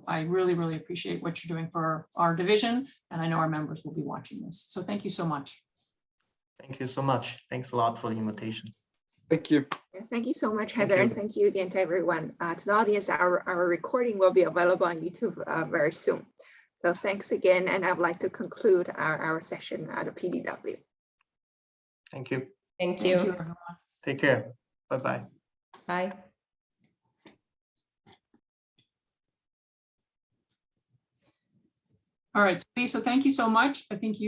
Speaker 7: I really, really appreciate what you're doing for our division. And I know our members will be watching this. So thank you so much.
Speaker 6: Thank you so much. Thanks a lot for the invitation.
Speaker 5: Thank you.
Speaker 1: Thank you so much, Heather, and thank you again to everyone. To the audience, our recording will be available on YouTube very soon. So thanks again, and I'd like to conclude our session at the PDW.
Speaker 6: Thank you.
Speaker 2: Thank you.
Speaker 7: Thank you.
Speaker 6: Take care. Bye-bye.
Speaker 2: Bye.
Speaker 7: All right, Lisa, thank you so much. I think you